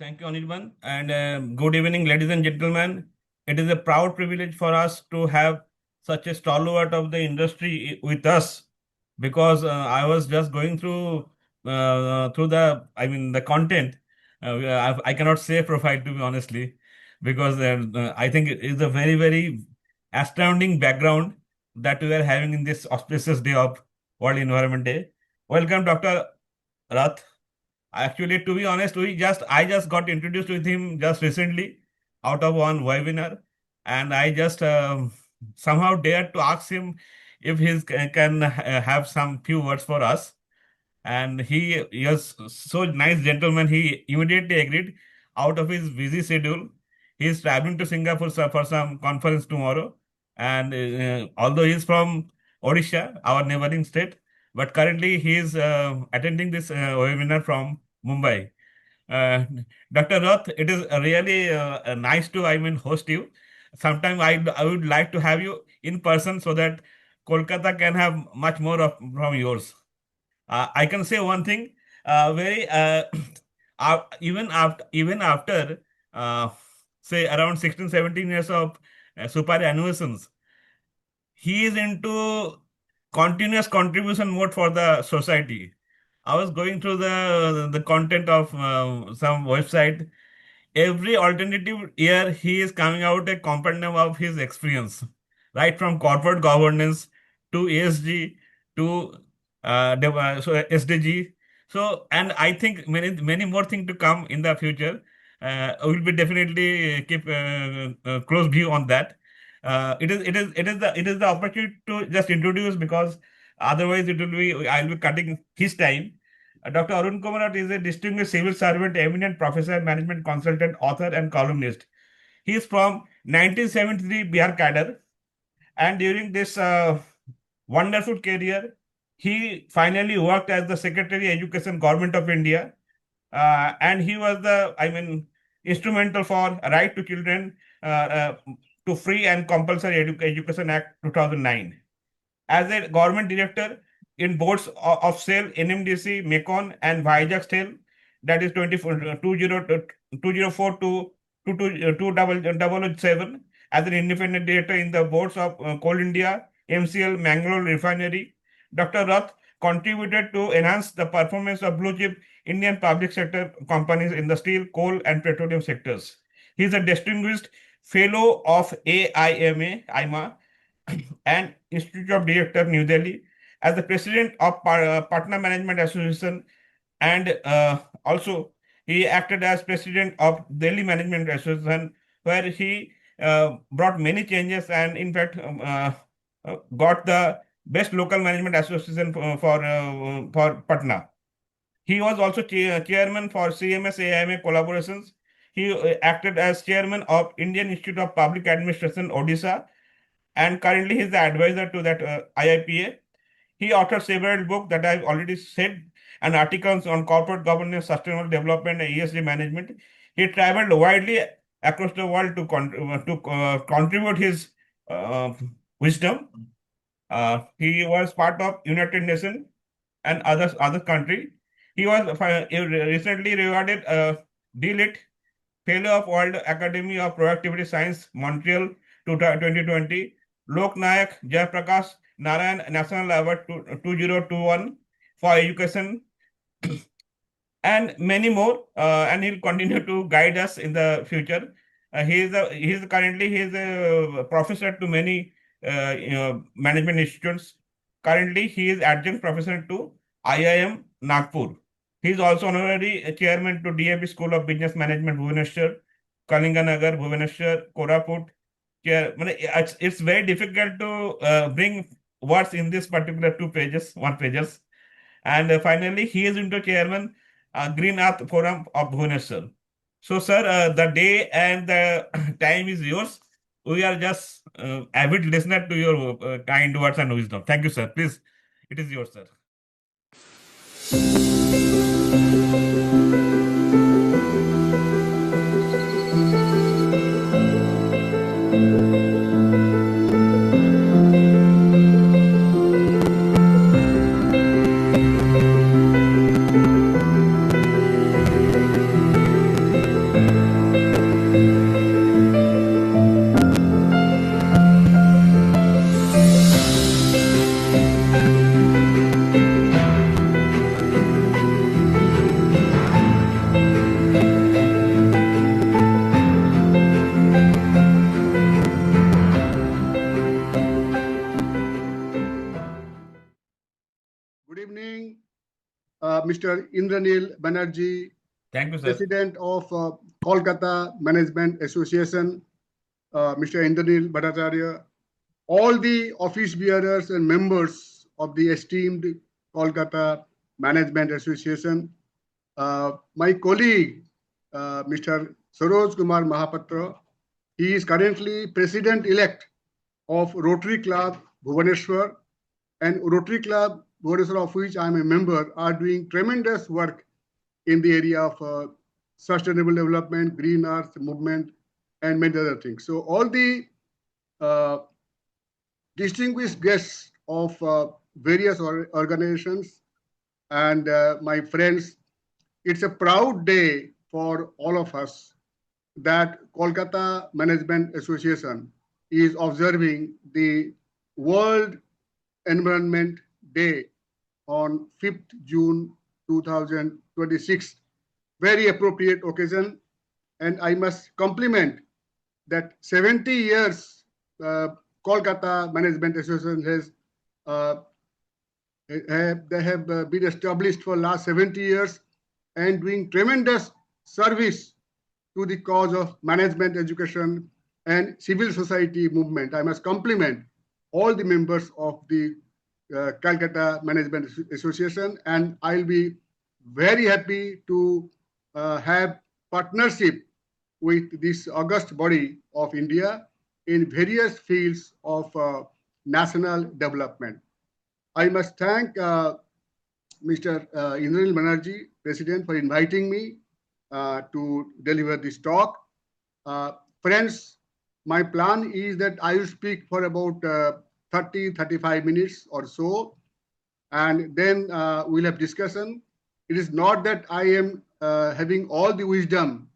Thank you, Anirban. And good evening, ladies and gentlemen. It is a proud privilege for us to have such a stalwart of the industry with us because I was just going through the content. I cannot say profile to be honestly because I think it is a very astounding background that we are having in this auspicious day of World Environment Day. Welcome, Dr. Rath. Actually, to be honest, I just got introduced with him just recently out of one webinar, and I just somehow dared to ask him if he can have some few words for us. And he is so nice gentleman. He immediately agreed out of his busy schedule. He is traveling to Singapore for some conference tomorrow, and although he is from Odisha, our neighboring state, but currently he is attending this webinar from Mumbai. Uh, Dr. Roth, it is really nice to, host you. Sometime I would like to have you in person so that Kolkata can have much more of from yours. I can say one thing, very even after uh, say around 16, 17 years of superannuations, he is into continuous contribution mode for the society. I was going through the content of some website. Every alternative year, he is coming out a compendium of his experience, right from corporate governance to ESG to SDG. So, and I think many more things to come in the future. We'll be definitely keep close view on that. It is the opportunity to just introduce because otherwise it will be I'll be cutting his time. Dr. Arun Kumar Rath is a distinguished civil servant, eminent professor, management consultant, author, and columnist. He is from 1973 Bihar cadre, and during this wonderful career, he finally worked as the Secretary Education Government of India, and he was instrumental for Right to Children to Free and Compulsory Education Act 2009 as a government director in boards of SAIL, NMDC, MECON, and Vizag SAIL, that is 204 to 2007, as an independent director in the boards of Coal India, MCL, Mangalore Refinery. Dr. Rath contributed to enhance the performance of blue chip Indian public sector companies in the steel, coal, and petroleum sectors. He is a distinguished fellow of IMA and Institute of Director, New Delhi, as the president of Patna Management Association, and also he acted as president of Delhi Management Association, where he brought many changes and, in fact, got the best local management association for Patna. He was also chairman for CMS AIMA collaborations. He acted as chairman of Indian Institute of Public Administration, Odisha, and currently he's the advisor to that IIPA. He authored several books that I've already said and articles on corporate governance, sustainable development, and ESG management. He traveled widely across the world to contribute his uh, wisdom. He was part of United Nations and other country. He was recently rewarded DLIT Fellow of World Academy of Productivity Science, Montreal 2020, Lok Nayak Jayaprakash Narayan National Award 2021 for education, and many more. And he'll continue to guide us in the future. He is a professor to many management institutes. Currently, he is adjunct professor to IIM Nagpur. He is also honorary chairman to DAB School of Business Management, Bhubaneswar, Kalinganagar, Bhubaneswar, Koraput. It's very difficult to bring words in this particular one pages. And finally, he is into chairman Green Earth Forum of Bhubaneswar. So, sir, the day and the time is yours. We are just avid listener to your kind words and wisdom. Thank you, sir. Please, it is yours, sir. Mr. Indranil Banerjee, Thank you, sir. President of Kolkata Management Association, Mr. Indranil Bhattacharya, all the office bearers and members of the esteemed Kolkata Management Association, my colleague, Mr. Saroj Kumar Mahapatra, he is currently President-elect of Rotary Club Bhubaneswar, and Rotary Club Bhubaneswar, of which I am a member, are doing tremendous work in the area of sustainable development, green earth movement, and many other things. So all the distinguished guests of various organizations and my friends, it's a proud day for all of us that Kolkata Management Association is observing the World Environment Day on 5th June 2026. Very appropriate occasion, and I must compliment that 70 years Kolkata Management Association has they have been established for last 70 years and doing tremendous service to the cause of management education and civil society movement. I must compliment all the members of the Calcutta Management Association, and I'll be very happy to have partnership with this august body of India in various fields of national development. I must thank Mr. Indranil Banerjee, President, for inviting me to deliver this talk. Friends, my plan is that I will speak for about 30-35 minutes or so, and then we'll have discussion. It is not that I am having all the wisdom.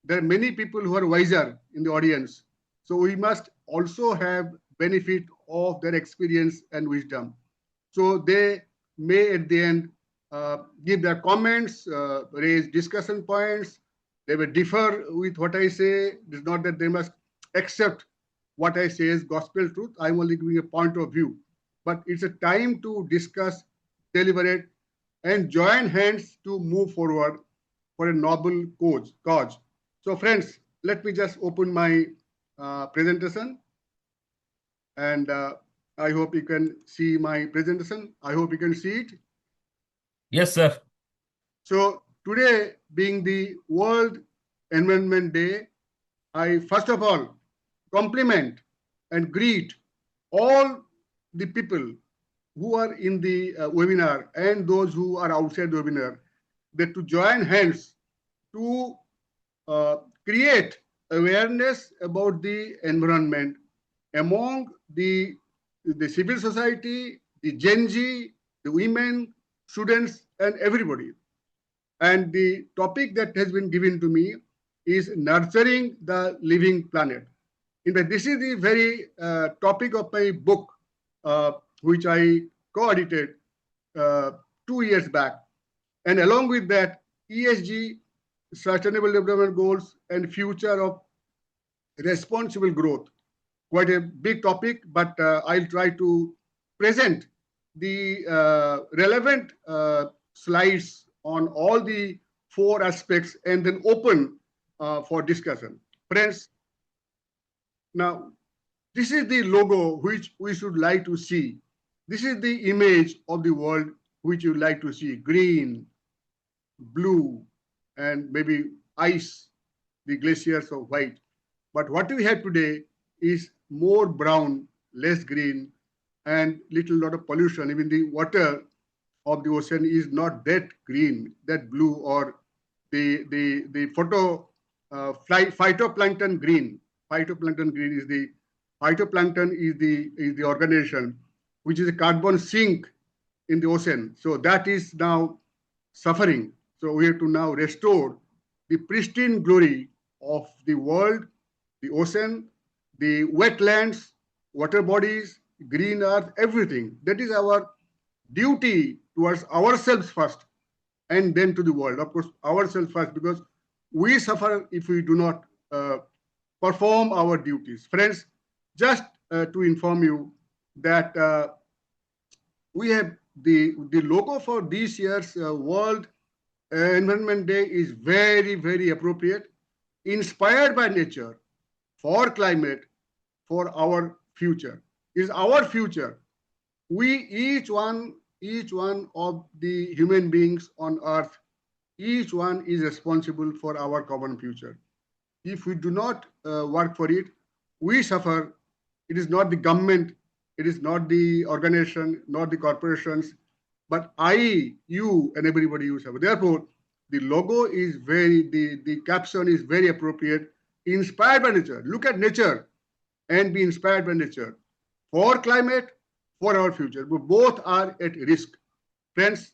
There are many people who are wiser in the audience. So we must also have benefit of their experience and wisdom. So they may at the end give their comments, raise discussion points. They will differ with what I say. It is not that they must accept what I say as gospel truth. I'm only giving a point of view. But it's a time to discuss, deliberate, and join hands to move forward for a noble cause. So friends, let me just open my presentation. And I hope you can see my presentation. I hope you can see it. Yes, sir. So today being the World Environment Day, I first of all compliment and greet all the people who are in the webinar and those who are outside the webinar, that to join hands to create awareness about the environment among the civil society, the Gen Z, the women, students, and everybody. And the topic that has been given to me is nurturing the living planet. In fact, this is the very topic of my book, which I co-edited 2 years back. And along with that, ESG, Sustainable Development Goals, and future of responsible growth. Quite a big topic, but I'll try to present the relevant slides on all the 4 aspects and then open for discussion. Friends, now this is the logo which we should like to see. This is the image of the world which you like to see: green, blue, and maybe ice, the glaciers of white. But what we have today is more brown, less green, and lot of pollution. Even the water of the ocean is not that green, that blue, or the phytoplankton green. Phytoplankton green is the phytoplankton is the organization which is a carbon sink in the ocean. So that is now suffering. So we have to now restore the pristine glory of the world, the ocean, the wetlands, water bodies, green earth, everything. That is our duty towards ourselves first, and then to the world. Of course, ourselves first, because we suffer if we do not perform our duties. Friends, just to inform you that we have the logo for this year's World Environment Day is very, very appropriate, inspired by nature, for climate, for our future. Is our future. We each one of the human beings on earth, each one is responsible for our common future. If we do not work for it, we suffer. It is not the government, it is not the organization, not the corporations, but I, you, and everybody you suffer. Therefore, the logo is the caption is very appropriate, inspired by nature. Look at nature and be inspired by nature for climate, for our future. But both are at risk. Friends,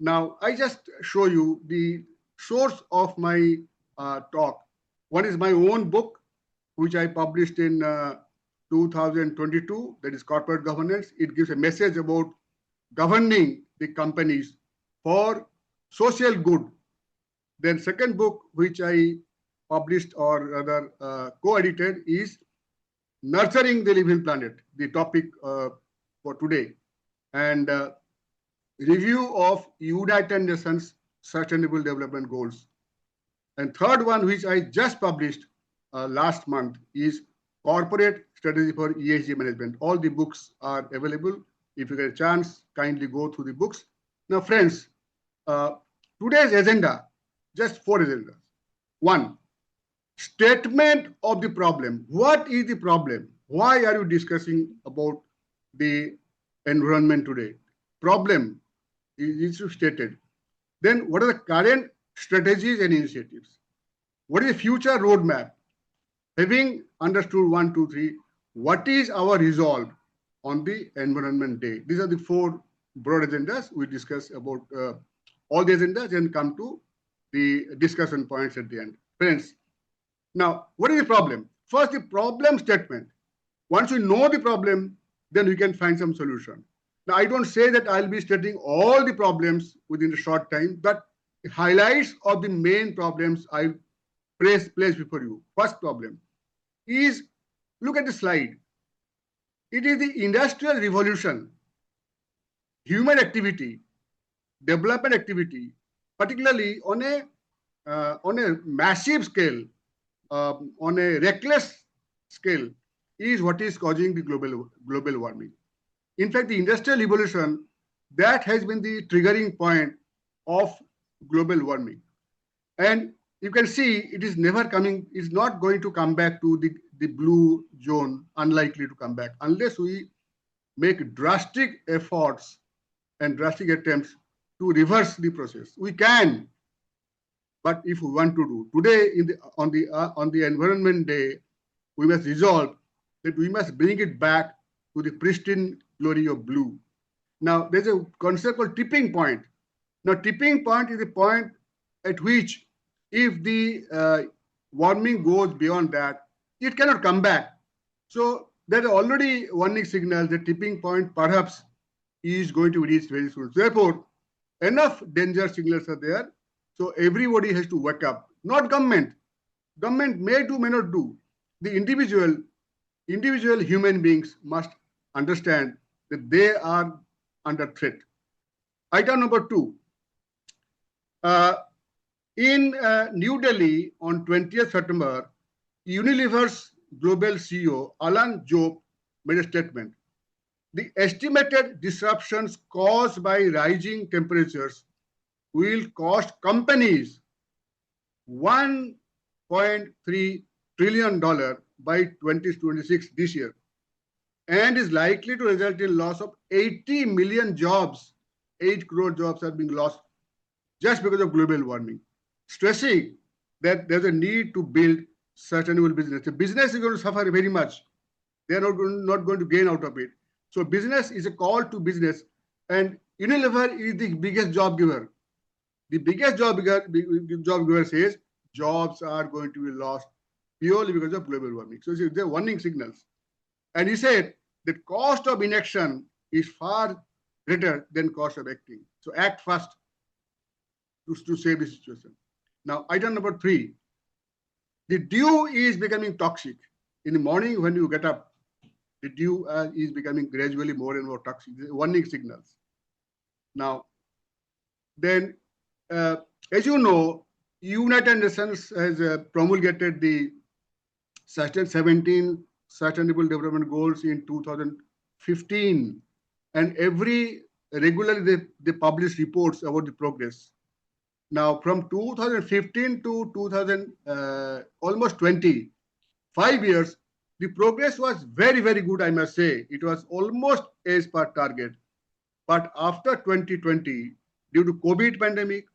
now I just show you the source of my talk. One is my own book, which I published in 2022, that is Corporate Governance. It gives a message about governing the companies for social good. Then second book, which I published or rather co-edited, is Nurturing the Living Planet, the topic for today. And review of United Nations Sustainable Development Goals. And third one, which I just published last month, is Corporate Strategy for ESG Management. All the books are available. If you get a chance, kindly go through the books. Now, friends, today's agenda, just 4 agendas. 1, statement of the problem. What is the problem? Why are you discussing about the environment today? Problem is stated. Then what are the current strategies and initiatives? What is the future roadmap? Having understood 1, 2, 3, what is our resolve on the Environment Day? These are the 4 broad agendas. We discuss about all the agendas and come to the discussion points at the end. Friends, now what is the problem? First, the problem statement. Once we know the problem, then we can find some solution. Now, I don't say that I'll be stating all the problems within a short time, but the highlights of the main problems I'll place before you. First problem is, look at the slide. It is the industrial revolution, human activity, development activity, particularly on a massive scale, on a reckless scale, is what is causing the global warming. In fact, the industrial revolution, that has been the triggering point of global warming. And you can see it is never coming, is not going to come back to the blue zone, unlikely to come back, unless we make drastic efforts and drastic attempts to reverse the process. We can, but if we want to do today on the Environment Day, we must resolve that we must bring it back to the pristine glory of blue. Now, there's a concept called tipping point. Now, tipping point is a point at which, if the warming goes beyond that, it cannot come back. So there are already warning signals that tipping point perhaps is going to reach very soon. Therefore, enough danger signals are there. So everybody has to wake up. Not government. Government may do, may not do. The individual human beings must understand that they are under threat. Item number 2. In New Delhi on 20th September, Unilever's global CEO, Alan Jope, made a statement. The estimated disruptions caused by rising temperatures will cost companies $1.3 trillion by 2026 this year, and is likely to result in loss of 80 million jobs. 8 crore jobs are being lost just because of global warming, stressing that there's a need to build sustainable business. The business is going to suffer very much. They are not going to gain out of it. So business is a call to business, and Unilever is the biggest job giver. The biggest job giver says jobs are going to be lost purely because of global warming. So there are warning signals. And he said that cost of inaction is far greater than cost of acting. So act fast to save the situation. Now, item number 3. The dew is becoming toxic. In the morning when you get up, the dew is becoming gradually more and more toxic. Warning signals. Now, then, as you know, United Nations has promulgated the 17 Sustainable Development Goals in 2015, and regularly they publish reports about the progress. Now, from 2015 to 2000, almost 25 years, the progress was very, very good, I must say. It was almost as per target. But after 2020, due to COVID pandemic,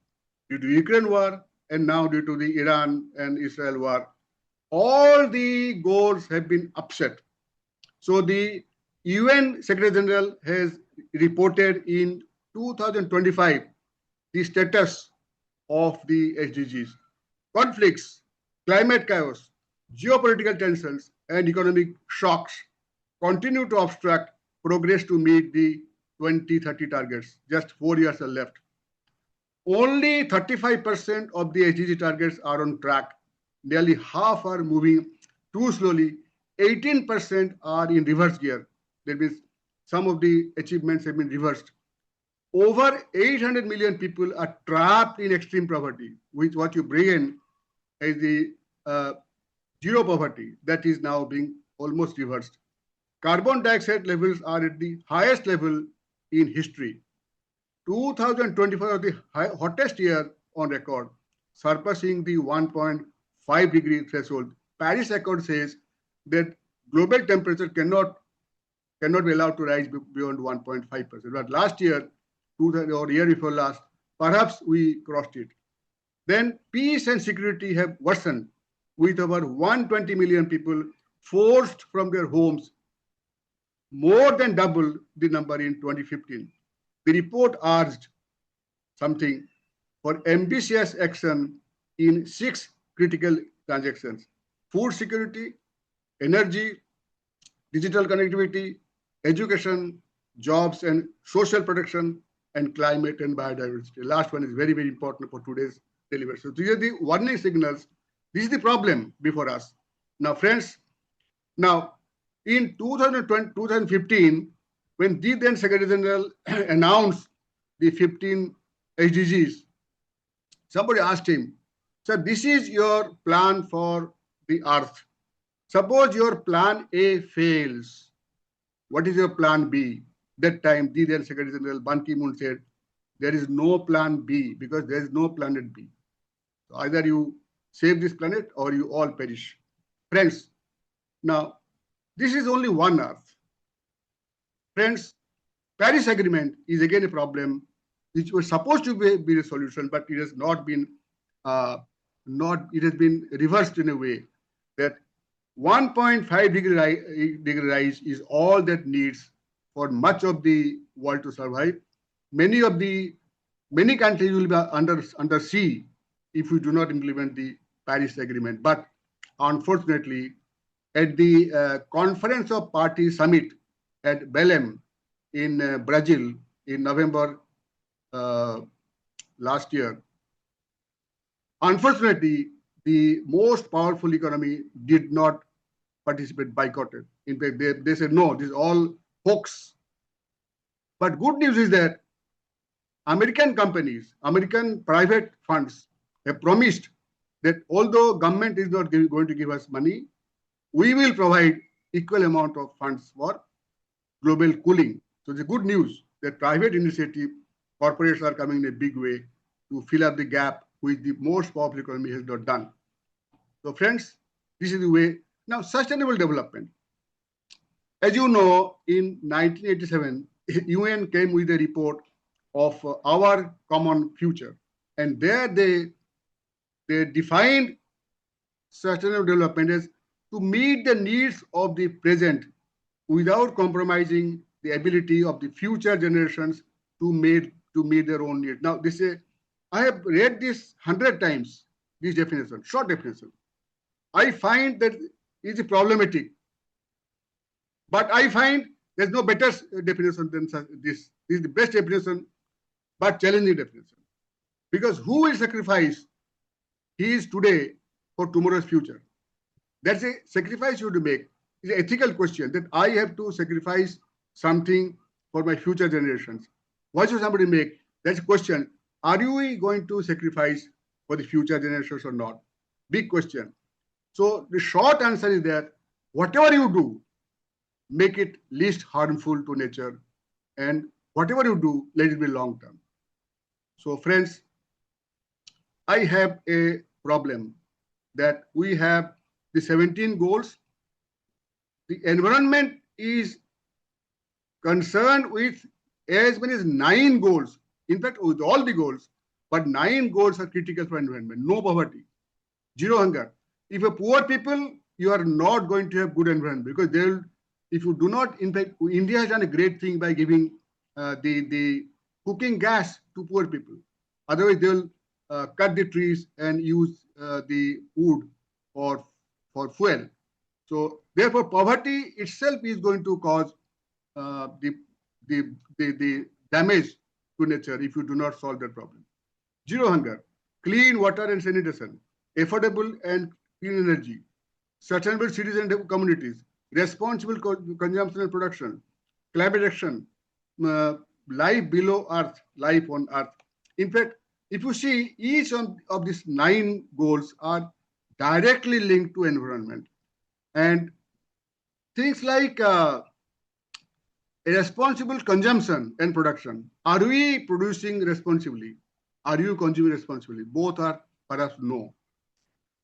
due to Ukraine war, and now due to the Iran and Israel war, all the goals have been upset. So the UN Secretary General has reported in 2025 the status of the SDGs. Conflicts, climate chaos, geopolitical tensions, and economic shocks continue to obstruct progress to meet the 2030 targets. Just 4 years are left. Only 35% of the SDG targets are on track. Nearly half are moving too slowly. 18% are in reverse gear. That means some of the achievements have been reversed. Over 800 million people are trapped in extreme poverty, which what you bring in as the zero poverty, that is now being almost reversed. Carbon dioxide levels are at the highest level in history. 2025 was the hottest year on record, surpassing the 1.5 degree threshold. Paris Accord says that global temperature cannot be allowed to rise beyond 1.5%. But last year, or year before last, perhaps we crossed it. Then peace and security have worsened, with over 120 million people forced from their homes, more than double the number in 2015. The report urged something for ambitious action in 6 critical transactions: food security, energy, digital connectivity, education, jobs and social protection, and climate and biodiversity. Last one is very, very important for today's delivery. So these are the warning signals. This is the problem before us. Now, friends, in 2015, when the then Secretary General announced the 15 SDGs, somebody asked him, "Sir, this is your plan for the earth. Suppose your plan A fails, what is your plan B?" That time, the then Secretary General Ban Ki-moon said, "There is no plan B because there is no planet B. So either you save this planet or you all perish." Friends, now this is only one earth. Friends, Paris Agreement is again a problem which was supposed to be a solution, but it has not been. It has been reversed in a way that 1.5 degree rise is all that needs for much of the world to survive. Many countries will be under sea if we do not implement the Paris Agreement. But unfortunately, at the Conference of Parties Summit at Belém in Brazil in November last year, unfortunately, the most powerful economy did not participate, boycotted. In fact, they said, no, this is all hoax. But good news is that American companies, American private funds have promised that although government is not going to give us money, we will provide equal amount of funds for global cooling. So the good news that private initiative corporates are coming in a big way to fill up the gap which the most powerful economy has not done. So friends, this is the way. Now, sustainable development. As you know, in 1987, UN came with a report of our common future. And there they defined sustainable development as to meet the needs of the present without compromising the ability of the future generations to meet their own needs. Now, I have read this 100 times, this definition, short definition. I find that it is problematic. But I find there's no better definition than this. This is the best definition, but challenging definition. Because who will sacrifice his today for tomorrow's future? That's a sacrifice you have to make. It's an ethical question that I have to sacrifice something for my future generations. Why should somebody make? That's a question. Are we going to sacrifice for the future generations or not? Big question. So the short answer is that whatever you do, make it least harmful to nature, and whatever you do, let it be long term. So friends, I have a problem that we have the 17 goals. The environment is concerned with as many as 9 goals. In fact, with all the goals, but 9 goals are critical for environment. No poverty, zero hunger. If a poor people, you are not going to have good environment, because they will, if you do not, in fact, India has done a great thing by giving the cooking gas to poor people. Otherwise, they will cut the trees and use the wood for fuel. So therefore, poverty itself is going to cause the damage to nature if you do not solve that problem. Zero hunger, clean water and sanitation, affordable and clean energy, sustainable cities and communities, responsible consumption and production, climate action, life below earth, life on earth. In fact, if you see, each of these 9 goals are directly linked to environment. And things like a responsible consumption and production. Are we producing responsibly? Are you consuming responsibly? Both are perhaps no.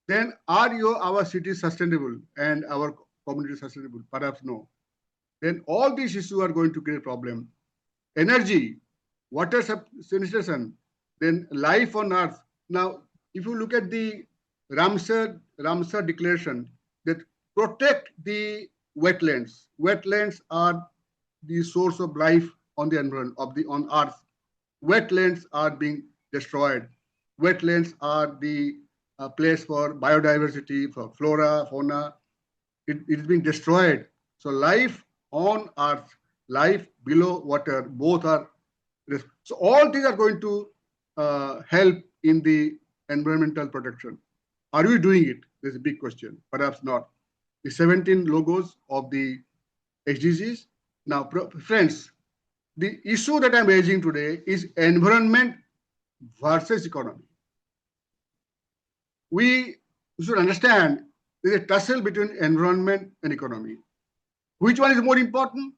Then are our cities sustainable and our community sustainable? Perhaps no. Then all these issues are going to create a problem. Energy, water sanitation, then life on earth. Now, if you look at the Ramsar Declaration, that protect the wetlands. Wetlands are the source of life on the environment on earth. Wetlands are being destroyed. Wetlands are the place for biodiversity, for flora, fauna. It is being destroyed. So life on earth, life below water, both are. So all these are going to help in the environmental protection. Are we doing it? There's a big question. Perhaps not. The 17 logos of the SDGs. Now, friends, the issue that I'm raising today is environment versus economy. We should understand there's a tussle between environment and economy. Which one is more important?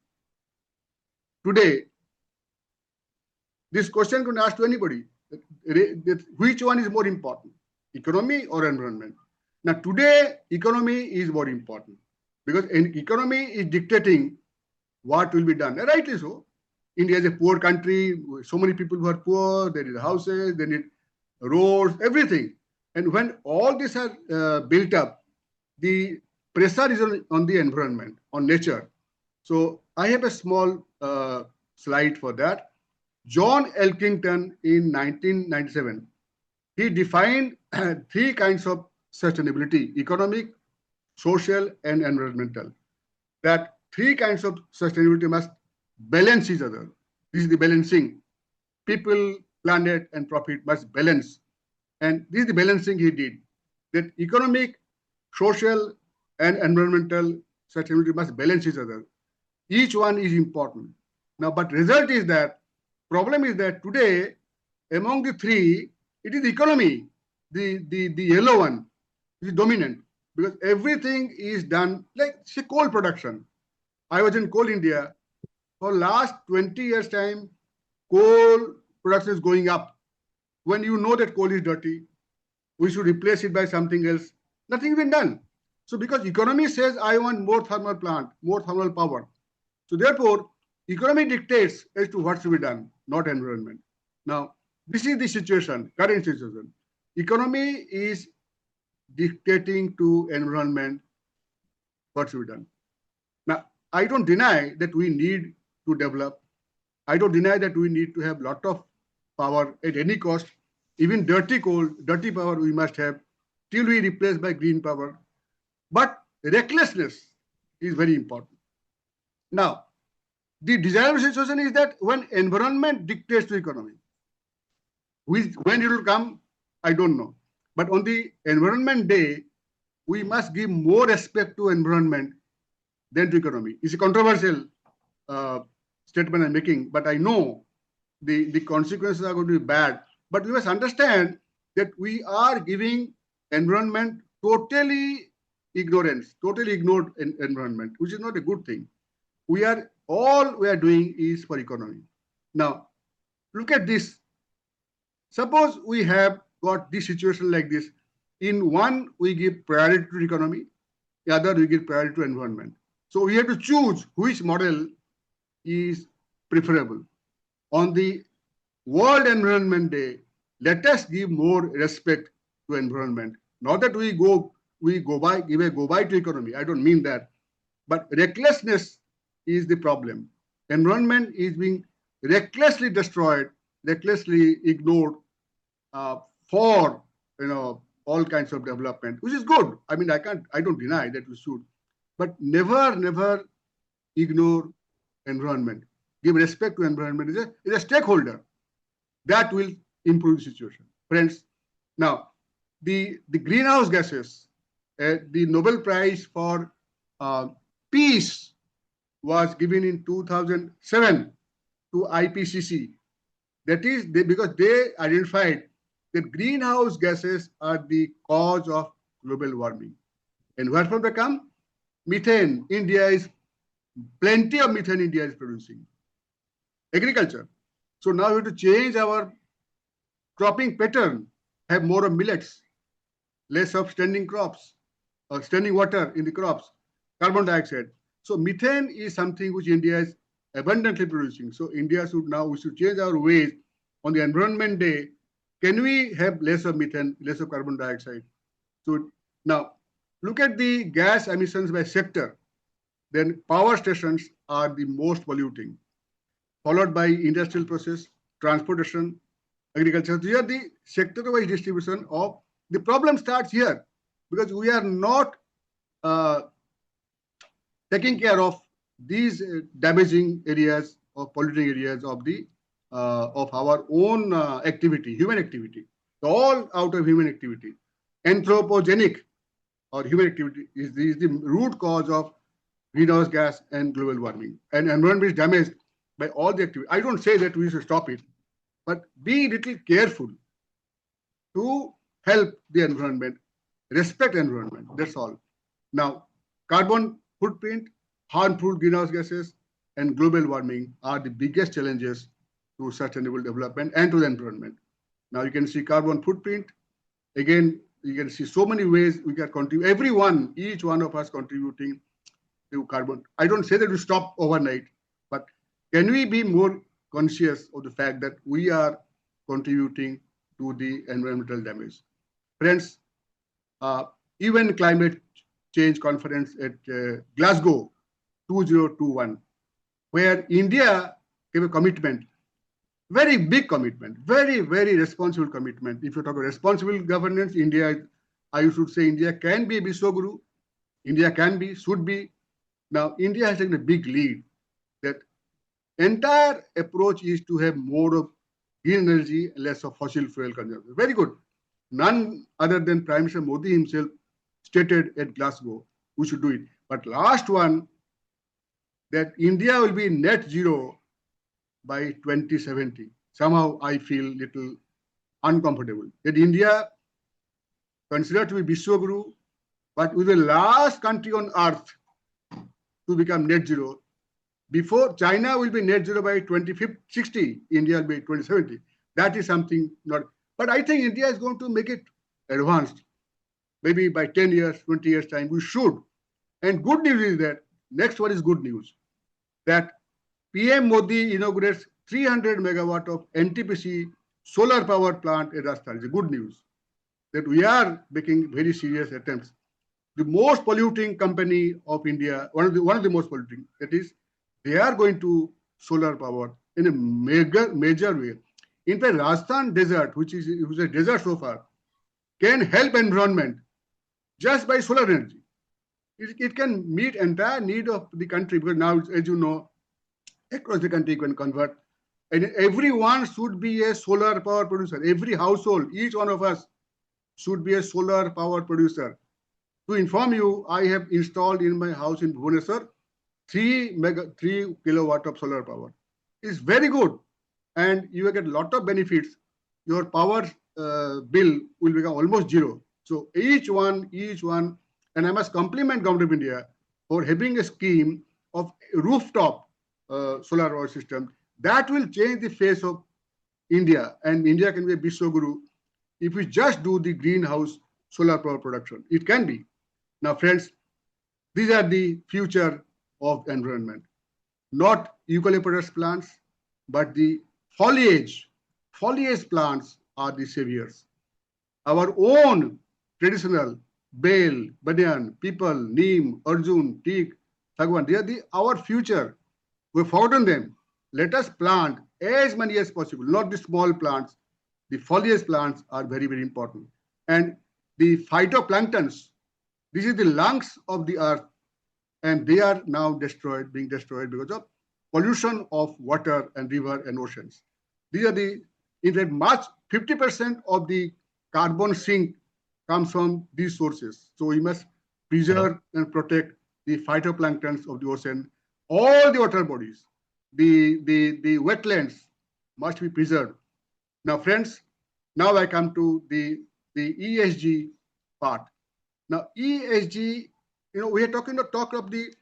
Today, this question can ask to anybody. Which one is more important, economy or environment? Now, today, economy is more important, because economy is dictating what will be done. And rightly so. India is a poor country. So many people who are poor. They need houses, they need roads, everything. And when all these are built up, the pressure is on the environment, on nature. So I have a small slide for that. John Elkington in 1997, he defined 3 kinds of sustainability: economic, social, and environmental. That 3 kinds of sustainability must balance each other. This is the balancing. People, planet, and profit must balance. And this is the balancing he did. That economic, social, and environmental sustainability must balance each other. Each one is important. Now, but result is that, problem is that today, among the 3, it is the economy, the yellow one, is dominant, because everything is done, like say coal production. I was in Coal India. For last 20 years time, coal production is going up. When you know that coal is dirty, we should replace it by something else. Nothing has been done. So because economy says, I want more thermal plant, more thermal power. So therefore, economy dictates as to what should be done, not environment. Now, this is the situation, current situation. Economy is dictating to environment what should be done. Now, I don't deny that we need to develop. I don't deny that we need to have lot of power at any cost. Even dirty coal, dirty power we must have till we replace by green power. But recklessness is very important. Now, the desirable situation is that when environment dictates to economy, when it will come, I don't know. But on the Environment Day, we must give more respect to environment than to economy. It's a controversial statement I'm making, but I know the consequences are going to be bad. But we must understand that we are giving environment totally totally ignored environment, which is not a good thing. All we are doing is for economy. Now, look at this. Suppose we have got this situation like this. In one, we give priority to economy. The other, we give priority to environment. So we have to choose which model is preferable. On the World Environment Day, let us give more respect to environment. Not that we give a go by to economy. I don't mean that. But recklessness is the problem. Environment is being recklessly destroyed, recklessly ignored for all kinds of development, which is good. I mean, I don't deny that we should, but never ignore environment. Give respect to environment is a stakeholder that will improve the situation. Friends, now the greenhouse gases, the Nobel Prize for peace was given in 2007 to IPCC. That is because they identified that greenhouse gases are the cause of global warming. And where from they come? Methane. Plenty of methane India is producing. Agriculture. So now we have to change our cropping pattern, have more of millets, less of standing crops, or standing water in the crops, carbon dioxide. So methane is something which India is abundantly producing. So we should change our ways. On the Environment Day, can we have less of methane, less of carbon dioxide? So now look at the gas emissions by sector. Then power stations are the most polluting, followed by industrial process, transportation, agriculture. So here the sector-wise distribution of the problem starts here because we are not taking care of these damaging areas or polluting areas of our own activity, human activity. All out of human activity. Anthropogenic or human activity is the root cause of greenhouse gas and global warming. And environment is damaged by all the activity. I don't say that we should stop it, but be a little careful to help the environment, respect environment. That's all. Now, carbon footprint, harmful greenhouse gases, and global warming are the biggest challenges to sustainable development and to the environment. Now you can see carbon footprint. Again, you can see so many ways we can contribute. Each one of us contributing to carbon. I don't say that we stop overnight, but can we be more conscious of the fact that we are contributing to the environmental damage? Friends, UN Climate Change Conference at Glasgow 2021, where India gave a commitment, very big commitment, very responsible commitment. If you talk about responsible governance, I should say India can be a Vishwaguru. India can be, should be. Now, India has taken a big lead that entire approach is to have more of green energy, less of fossil fuel consumption. Very good. None other than Prime Minister Modi himself stated at Glasgow, we should do it. But last one, that India will be net zero by 2070. Somehow I feel little uncomfortable. That India, considered to be Vishwaguru, but with the last country on earth to become net zero. Before China will be net zero by 2060, India will be 2070. That is something not. But I think India is going to make it advanced. Maybe by 10 years, 20 years time, we should. And good news is that, next one is good news, that PM Modi inaugurates 300 megawatt of NTPC solar power plant at Rajasthan. It's a good news that we are making very serious attempts. The most polluting company of India, one of the most polluting, that is, they are going to solar power in a major way. In fact, Rajasthan desert, which is a desert so far, can help environment just by solar energy. It can meet entire need of the country because now, as you know, across the country you can convert. And everyone should be a solar power producer. Every household, each one of us should be a solar power producer. To inform you, I have installed in my house in Bhubaneswar 3 kilowatt of solar power. It's very good. and you will get a lot of benefits. Your power bill will become almost zero. So each one, and I must compliment Government of India for having a scheme of rooftop solar power system that will change the face of India, and India can be a Biswaguru if we just do the greenhouse solar power production. It can be. Now, friends, these are the future of environment. Not eucalyptus plants, but the foliage. Foliage plants are the saviors. Our own traditional bale, banyan, people, neem, arjun, teak, sagwan, they are our future. We've forgotten them. Let us plant as many as possible, not the small plants. The foliage plants are very, very important. And the phytoplanktons, this is the lungs of the earth, and they are now being destroyed because of pollution of water and river and oceans. These are in fact, 50% of the carbon sink comes from these sources. So we must preserve and protect the phytoplanktons of the ocean, all the water bodies, the wetlands must be preserved. Now, friends, now I come to the ESG part. Now, ESG, we are talking of the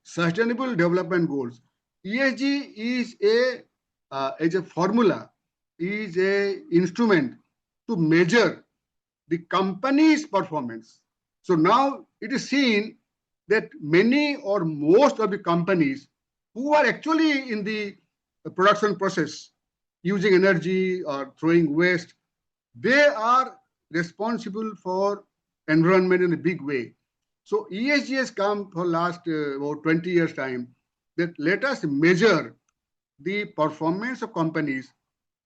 Sustainable Development Goals. ESG is a formula, is a instrument to measure the company's performance. So now it is seen that many or most of the companies who are actually in the production process, using energy or throwing waste, they are responsible for environment in a big way. So ESG has come for last about 20 years time, that let us measure the performance of companies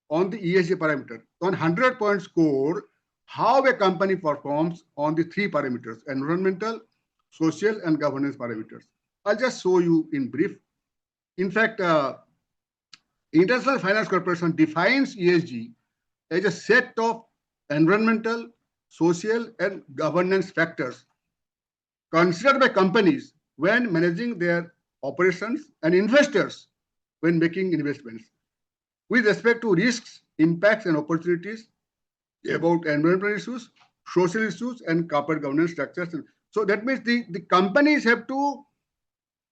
on the ESG parameter. On 100-point score, how a company performs on the 3 parameters: environmental, social, and governance parameters. I'll just show you in brief. In fact, International Finance Corporation defines ESG as a set of environmental, social, and governance factors considered by companies when managing their operations and investors when making investments, with respect to risks, impacts, and opportunities about environmental issues, social issues, and corporate governance structures. So that means the companies have to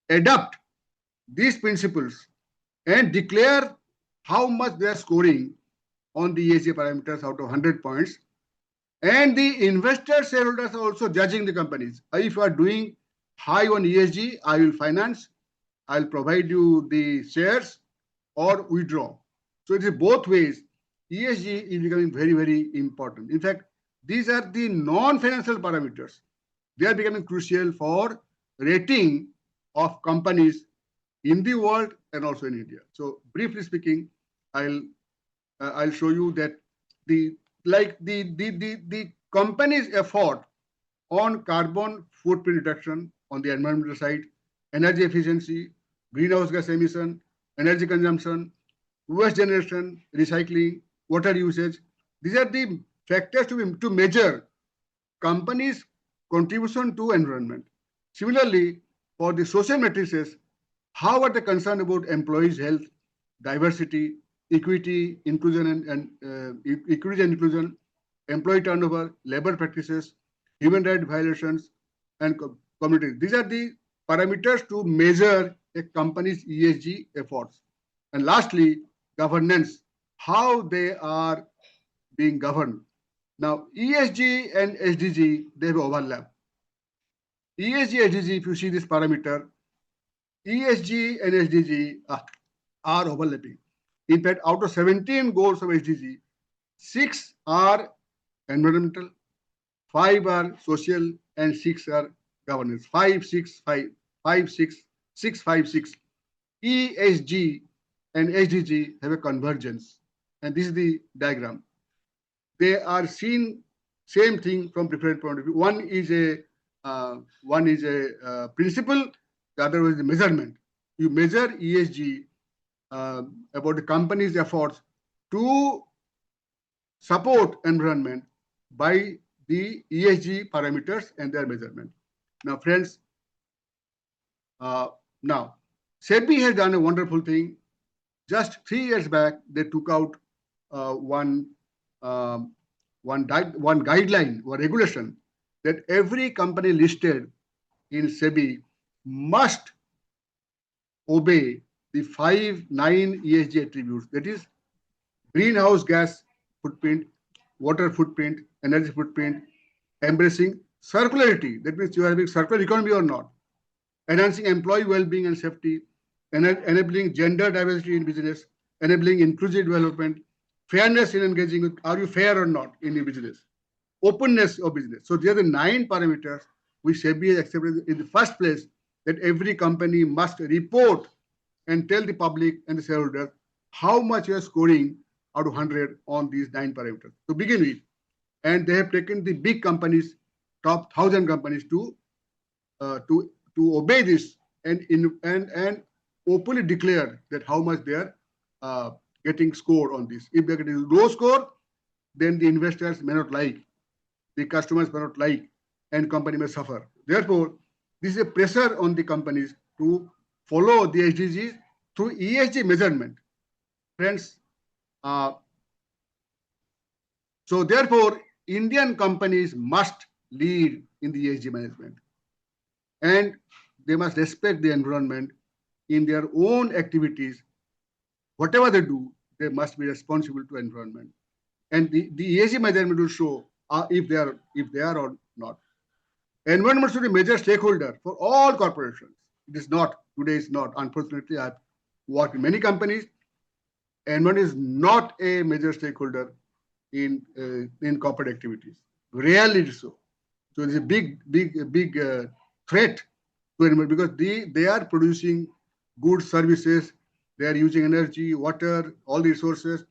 adapt these principles and declare how much they are scoring on the ESG parameters out of 100 points. And the investor shareholders are also judging the companies. If you are doing high on ESG, I will finance, I'll provide you the shares or withdraw. So it is both ways. ESG is becoming very, very important. In fact, these are the non-financial parameters. They are becoming crucial for rating of companies in the world and also in India. So briefly speaking, I'll show you that the company's effort on carbon footprint reduction on the environmental side, energy efficiency, greenhouse gas emission, energy consumption, waste generation, recycling, water usage. These are the factors to measure companies' contribution to environment. Similarly, for the social matrices, how are they concerned about employees' health, diversity, equity, inclusion, and equity and inclusion, employee turnover, labor practices, human rights violations, and community. These are the parameters to measure a company's ESG efforts. And lastly, governance, how they are being governed. Now, ESG and SDG, they have overlap. ESG, SDG, if you see this parameter, ESG and SDG are overlapping. In fact, out of 17 goals of SDG, 6 are environmental, 5 are social, and 6 are governance. 5, 6, 5, 5, 6, 6, 5, 6. ESG and SDG have a convergence. And this is the diagram. They are seen same thing from different point of view. One is a principle, the other is the measurement. You measure ESG about the company's efforts to support environment by the ESG parameters and their measurement. Now, friends, now SEBI has done a wonderful thing. Just 3 years back, they took out one guideline or regulation that every company listed in SEBI must obey the 5 9 ESG attributes. That is greenhouse gas footprint, water footprint, energy footprint, embracing circularity. That means you are having circular economy or not. Enhancing employee well-being and safety, enabling gender diversity in business, enabling inclusive development, fairness in engaging with, are you fair or not in your business, openness of business. So these are the 9 parameters which SEBI has accepted in the first place, that every company must report and tell the public and the shareholders how much you are scoring out of 100 on these 9 parameters to begin with. And they have taken the big companies, top 1,000 companies to obey this and openly declare that how much they are getting score on this. If they are getting low score, then the investors may not like, the customers may not like, and company may suffer. Therefore, this is a pressure on the companies to follow the SDGs through ESG measurement. Friends, so therefore, Indian companies must lead in the ESG management, and they must respect the environment in their own activities. Whatever they do, they must be responsible to environment, and the ESG measurement will show if they are or not. Environment should be a major stakeholder for all corporations. It is not today. Is not, unfortunately. I've worked in many companies. Environment is not a major stakeholder in corporate activities. Rarely so. So it's a big threat to environment, because they are producing goods, services. They are using energy, water, all the resources.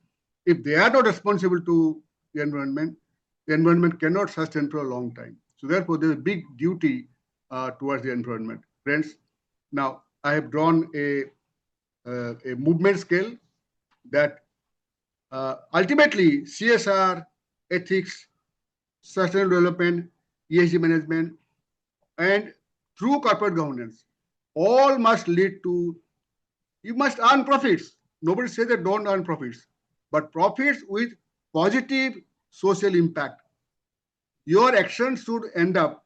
If they are not responsible to the environment cannot sustain for a long time. So therefore, there is a big duty towards the environment. Friends, now I have drawn a movement scale that ultimately CSR, ethics, sustainable development, ESG management, and through corporate governance, all must lead to, you must earn profits. Nobody says that don't earn profits, but profits with positive social impact. Your actions should end up,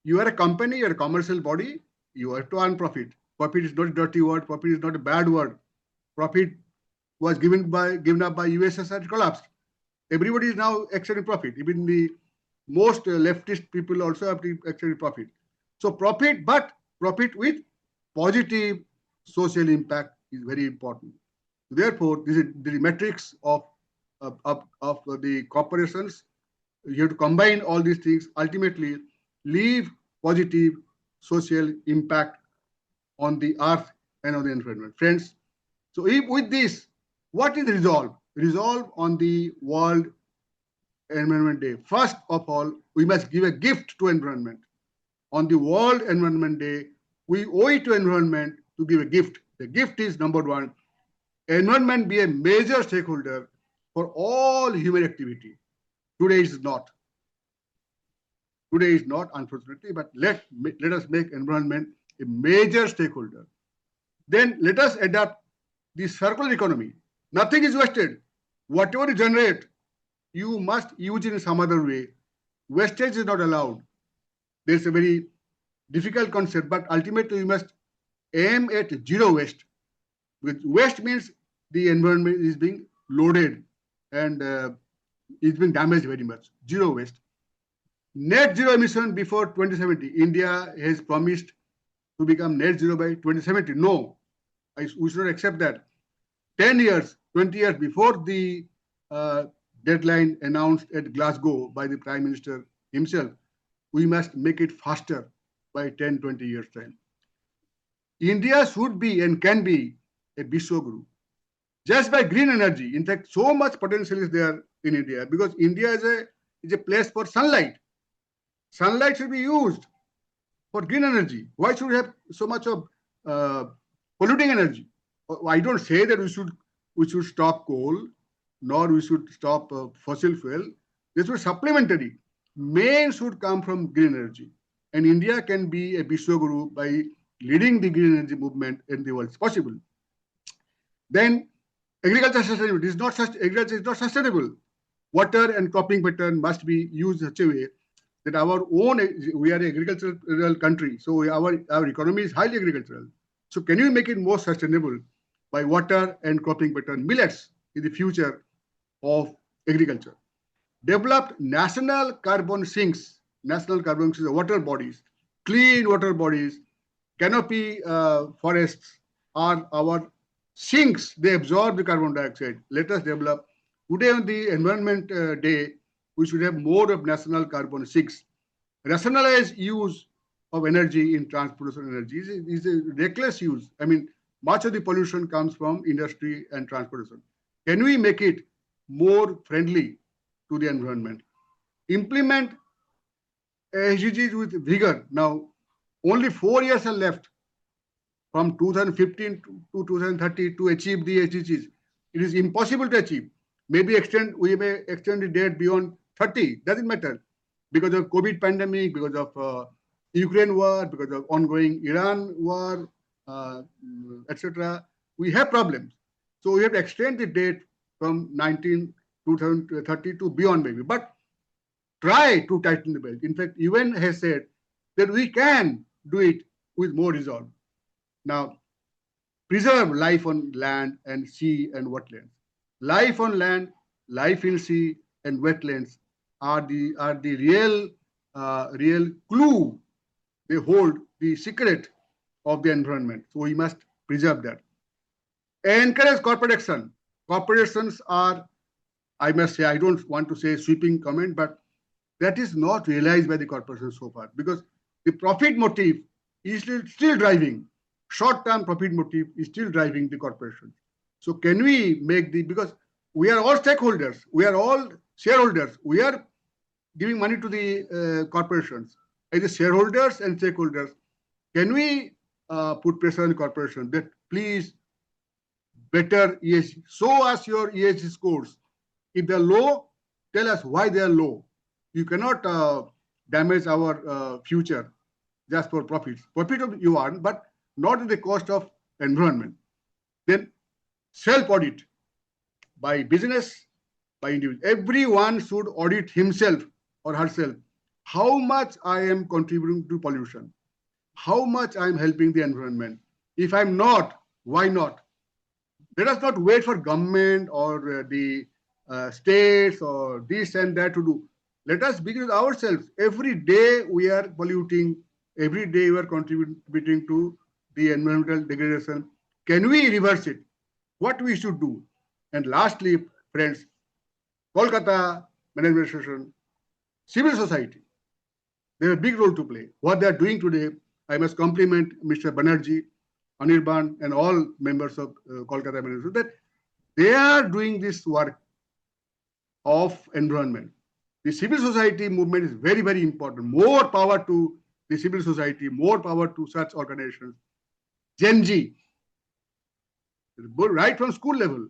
you are a company, you are a commercial body, you have to earn profit. Profit is not a dirty word, profit is not a bad word. Profit was given up by USSR, collapsed. Everybody is now accepting profit. Even the most leftist people also have to accept profit. So profit, but profit with positive social impact is very important. Therefore, this is the metrics of the corporations. You have to combine all these things, ultimately leave positive social impact on the earth and on the environment. Friends, so if with this, what is the resolve? Resolve on the World Environment Day. First of all, we must give a gift to environment. On the World Environment Day, we owe it to environment to give a gift. The gift is, number one, environment be a major stakeholder for all human activity. Today is not. Today is not, unfortunately, but let us make environment a major stakeholder. Then let us adopt the circular economy. Nothing is wasted. Whatever you generate, you must use it in some other way. Wastage is not allowed. There's a very difficult concept, but ultimately we must aim at zero waste. With waste means the environment is being loaded and it's been damaged very much. Zero waste. Net zero emission before 2070. India has promised to become net zero by 2070. No, we should not accept that. 10 years, 20 years before the deadline announced at Glasgow by the Prime Minister himself, we must make it faster by 10, 20 years time. India should be and can be a Vishwaguru. Just by green energy. In fact, so much potential is there in India, because India is a place for sunlight. Sunlight should be used for green energy. Why should we have so much of polluting energy? I don't say that we should stop coal, nor we should stop fossil fuel. This was supplementary. Main should come from green energy. And India can be a Vishwaguru by leading the green energy movement in the world. It's possible. Then agriculture sustainability is not agriculture is not sustainable. Water and cropping pattern must be used in such a way that our own, we are an agricultural country, so our economy is highly agricultural. So can you make it more sustainable by water and cropping pattern? Millets is the future of agriculture. Developed national carbon sinks, water bodies, clean water bodies, canopy forests are our sinks. They absorb the carbon dioxide. Let us develop. Today on the Environment Day, we should have more of national carbon sinks. Rationalized use of energy in transportation energy is a reckless use. I mean, much of the pollution comes from industry and transportation. Can we make it more friendly to the environment? Implement SDGs with vigor. Now, only 4 years are left from 2015 to 2030 to achieve the SDGs. It is impossible to achieve. We may extend the date beyond 30, doesn't matter. Because of COVID pandemic, because of Ukraine war, because of ongoing Iran war, etc. We have problems. So we have to extend the date from 2030 to beyond maybe. But try to tighten the belt. In fact, UN has said that we can do it with more resolve. Now, preserve life on land and sea and wetlands. Life on land, life in sea and wetlands are the real clue. They hold the secret of the environment. So we must preserve that. Encourage corporate action. Corporations are, I must say, I don't want to say sweeping comment, but that is not realized by the corporations so far, because the profit motive is still driving. Short-term profit motive is still driving the corporations. So can we make because we are all stakeholders, we are all shareholders, we are giving money to the corporations. As the shareholders and stakeholders, can we put pressure on the corporation that please better ESG, show us your ESG scores. If they're low, tell us why they are low. You cannot damage our future just for profits. Profit you want, but not at the cost of environment. Then self-audit by business, by individual. Everyone should audit himself or herself. How much I am contributing to pollution? How much I am helping the environment? If I'm not, why not? Let us not wait for government or the states or this and that to do. Let us begin with ourselves. Every day we are polluting. Every day we are contributing to the environmental degradation. Can we reverse it? What we should do? And lastly, friends, Kolkata Management Association, civil society, they have a big role to play. What they are doing today, I must compliment Mr. Banerjee, Anirban, and all members of Kolkata Management, that they are doing this work of environment. The civil society movement is very, very important. More power to the civil society, more power to such organizations. Gen Z, right from school level,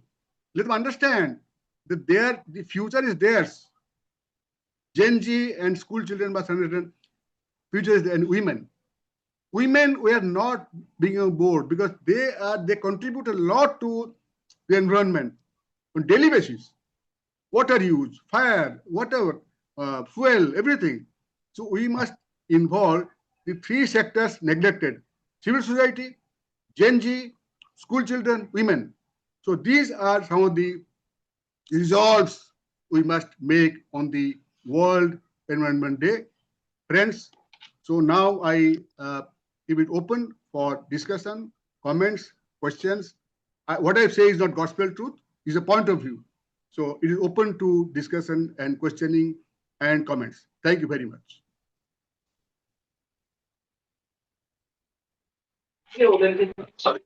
let them understand that the future is theirs. Gen Z and school children must understand future is and women. Women, we are not being on board because they contribute a lot to the environment on daily basis. Water use, fire, whatever, fuel, everything. So we must involve the three sectors neglected: civil society, Gen Z, school children, women. So these are some of the resolves we must make on the World Environment Day. Friends, so now I keep it open for discussion, comments, questions. What I say is not gospel truth, it's a point of view. So it is open to discussion and questioning and comments. Thank you very much. Sorry.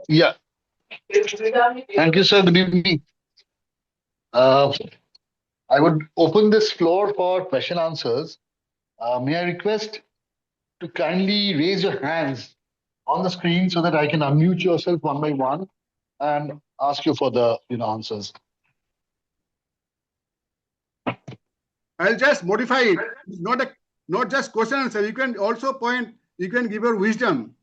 Yeah. Thank you, sir. Good evening. I would open this floor for question answers. May I request to kindly raise your hands on the screen so that I can unmute yourself one by one and ask you for the answers. I'll just modify it. It's not just question answer. You can also point. You can give your wisdom.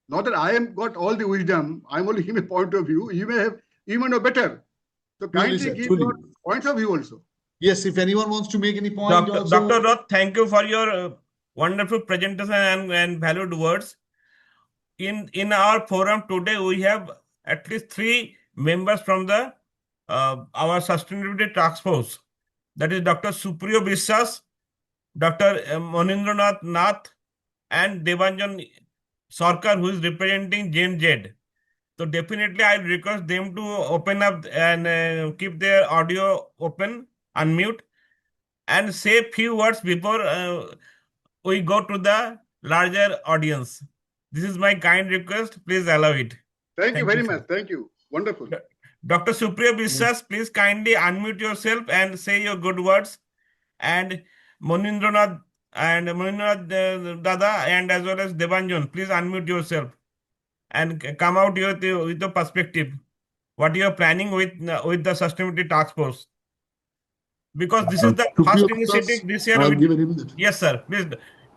Not that I am got all the wisdom. I'm only giving a point of view. You may have even know better. So Truly, kindly sir, give truly. your points of view also. Yes, if anyone wants to make any point Dr. also. Dr. Roth, thank you for your wonderful presentation and valued words. In our forum today, we have at least three members from the our sustainability task force. That is Dr. Supriyo Biswas, Dr. Monindranath Nath, and Devanjan Sarkar, who is representing Gen Z. So definitely, I request them to open up and keep their audio open, unmute, and say few words before we go to the larger audience. This is my kind request. Please allow it. Thank you Thank you, very sir. much. Thank you. Wonderful. Dr. Supriya Biswas, please kindly unmute yourself and say your good words. And Monindranath Dada and as well as Devanjan, please unmute yourself and come out with the perspective. What you are planning with the sustainability task force? Because this is the Supriyo first initiative Biswas, this year. I've given him that. Yes, sir. Please,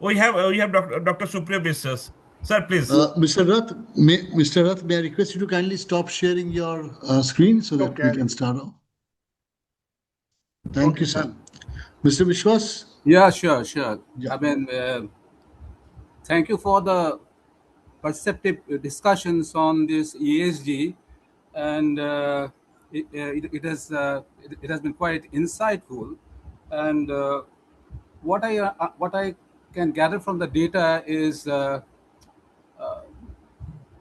we have Dr. Supriya Biswas. Sir, please. Mr. Rath, may I request you to kindly stop sharing your screen so that we Okay. can start off? Thank Okay, you, sir. done. Mr. Biswas? Yeah, sure. Yeah. I mean, thank you for the perceptive discussions on this ESG, and it has been quite insightful. And what I can gather from the data is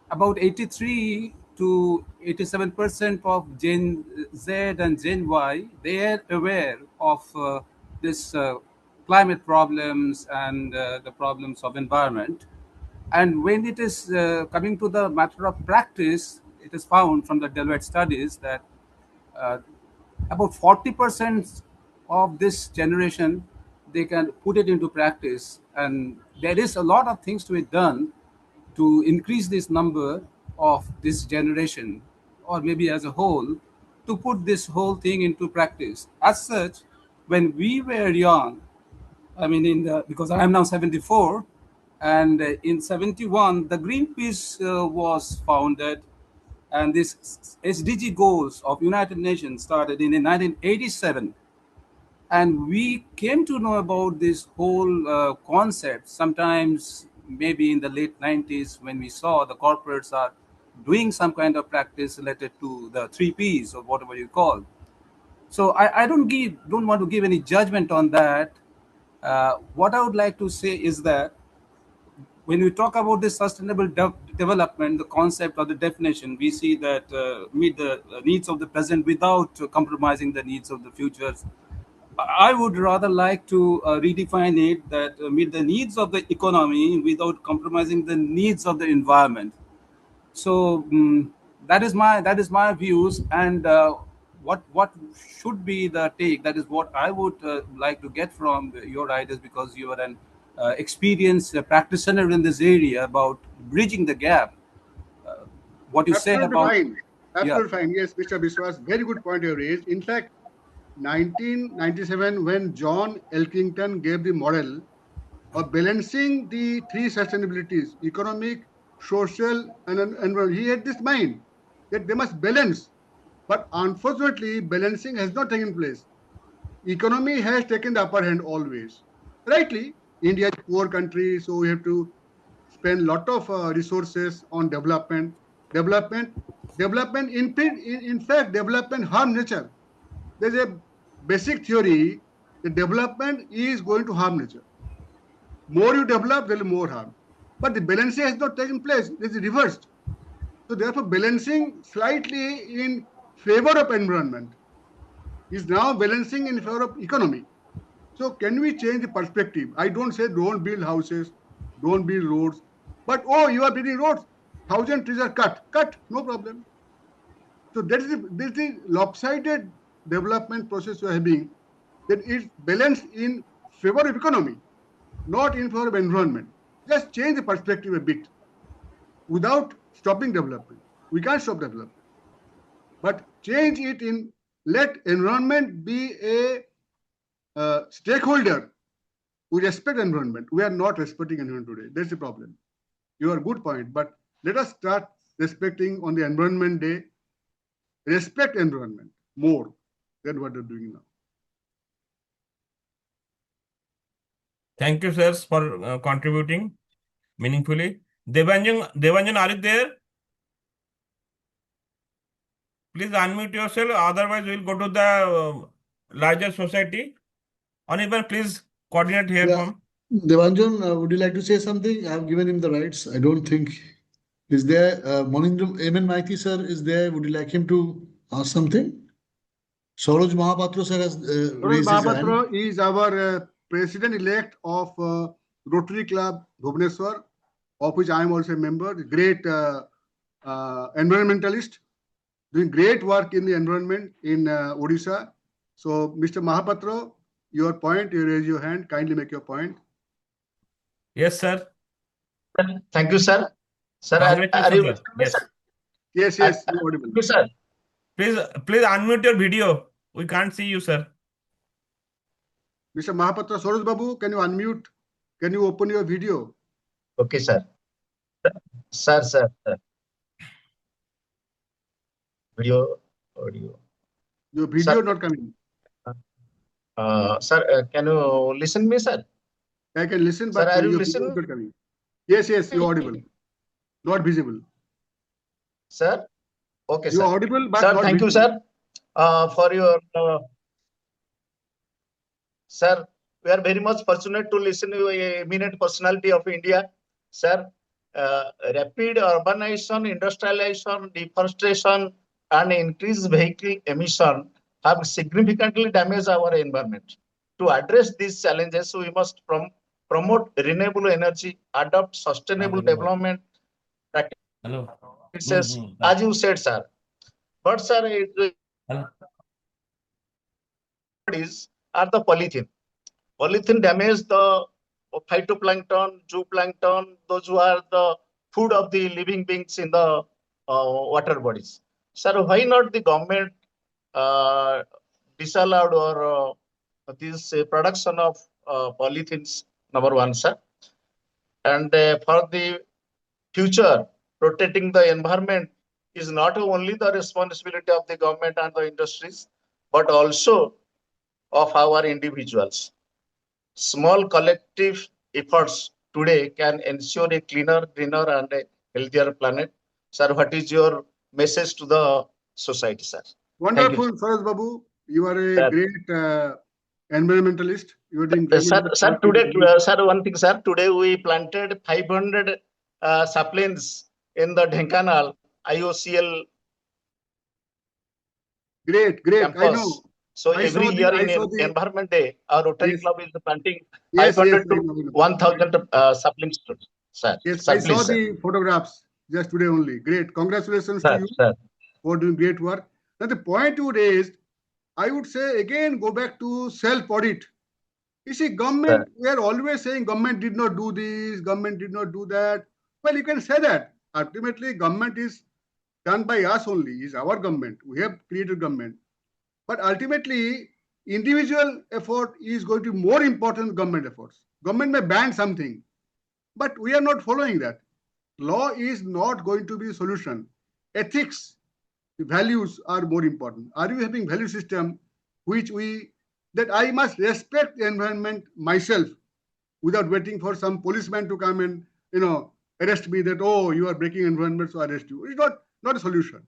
about 83 to 87% of Gen Z and Gen Y, they are aware of this climate problems and the problems of environment. And when it is coming to the matter of practice, it is found from the Deloitte studies that uh, about 40% of this generation, they can put it into practice, and there is a lot of things to be done to increase this number of this generation, or maybe as a whole, to put this whole thing into practice. As such, when we were young, I mean, because I am now 74, and in 71, the Greenpeace was founded, and this SDG goals of United Nations started in 1987, and we came to know about this whole concept sometimes maybe in the late 90s, when we saw the corporates are doing some kind of practice related to the 3Ps or whatever you call. So I don't want to give any judgment on that. What I would like to say is that when we talk about this sustainable development, the concept or the definition, we see that meet the needs of the present without compromising the needs of the future. I would rather like to redefine it that meet the needs of the economy without compromising the needs of the environment. So that is my views, and what should be the take. That is what I would like to get from your ideas, because you are an experienced practitioner in this area about bridging the gap. What you said Absolutely about, fine. yeah. Absolutely fine. Yes, Mr. Biswas, very good point you raised. In fact, 1997, when John Elkington gave the model of balancing the three sustainabilities, economic, social, and environmental, he had this mind that they must balance. But unfortunately, balancing has not taken place. Economy has taken the upper hand always. Rightly, India is a poor country, so we have to spend a lot of resources on development. Development, in fact, development harm nature. There's a basic theory that development is going to harm nature. More you develop, there will be more harm. But the balancing has not taken place. It is reversed. So therefore, balancing slightly in favor of environment is now balancing in favor of economy. So can we change the perspective? I don't say don't build houses, don't build roads, but oh, you are building roads, 1,000 trees are cut, no problem. So this is the lopsided development process you are having, that it's balanced in favor of economy, not in favor of environment. Just change the perspective a bit without stopping development. We can't stop development, but change it in, let environment be a stakeholder. We respect environment. We are not respecting environment today. That's the problem. You are good point, but let us start respecting on the Environment Day, respect environment more than what we're doing now. Thank you, sirs, for contributing meaningfully. Devanjan, are you there? Please unmute yourself. Otherwise, we'll go to the larger society. Anirban, please coordinate here Yeah. from. Devanjan, would you like to say something? I've given him the rights. I don't think. Is there, Monindram Amen Maiti sir is there? Would you like him to ask something? Saroj Mahapatra sir has raised his hand. Mahapatra is our president-elect of Rotary Club Bhubaneswar, of which I am also a member. Great environmentalist, doing great work in the environment in Odisha. So, Mr. Mahapatra, your point, you raise your hand. Kindly make your point. Yes, sir. Thank you, sir. Sir, are you Congratulations, sir. listening, Yes. sir? Yes, yes, you're audible. Thank you, sir. Please unmute your video. We can't see you, sir. Mr. Mahapatra, Saroj Babu, can you unmute? Can you open your video? Okay, sir. Sir. Video, audio. Your video Sir. not coming. Sir, can you listen me, sir? I can listen, Sir, but are you your video listening? is not coming. Yes, you're audible. Not visible. Sir? Okay, You're sir. audible, but Sir, not thank you, visible. sir, for your... Sir, we are very much fortunate to listen to a eminent personality of India. Sir, rapid urbanization, industrialization, deforestation, and increased vehicle emission have significantly damaged our environment. To address these challenges, we must promote renewable energy, adopt sustainable development practices, as you said, sir. But, sir, are the polythene. Polythene damage the phytoplankton, zooplankton, those who are the food of the living beings in the water bodies. Sir, why not the government disallowed or this production of polythenes, number one, sir? And for the future, protecting the environment is not only the responsibility of the government and the industries, but also of our individuals. Small collective efforts today can ensure a cleaner, greener, and a healthier planet. Sir, what is your message to the society, sir? Wonderful, Saroj Babu. You are a great environmentalist. You are doing great. Sir, today, sir, one thing, sir. Today we planted 500 saplings in the Dhenkanal IOCL. Great. Campus. I know. So every year in Environment Day, our Rotary Club is planting 500 to 1,000 saplings. Sir. Yes, I saw the photographs just today only. Great. Congratulations to you for doing great work. Now, the point you raised, I would say again, go back to self-audit. You see, government, we are always saying government did not do this, government did not do that. Well, you can say that. Ultimately, government is done by us only. It's our government. We have created government. But ultimately, individual effort is going to be more important than government efforts. Government may ban something, but we are not following that. Law is not going to be a solution. Ethics, values are more important. Are you having value system that I must respect the environment myself without waiting for some policeman to come and arrest me that, oh, you are breaking environment, so I arrest you. It's not a solution.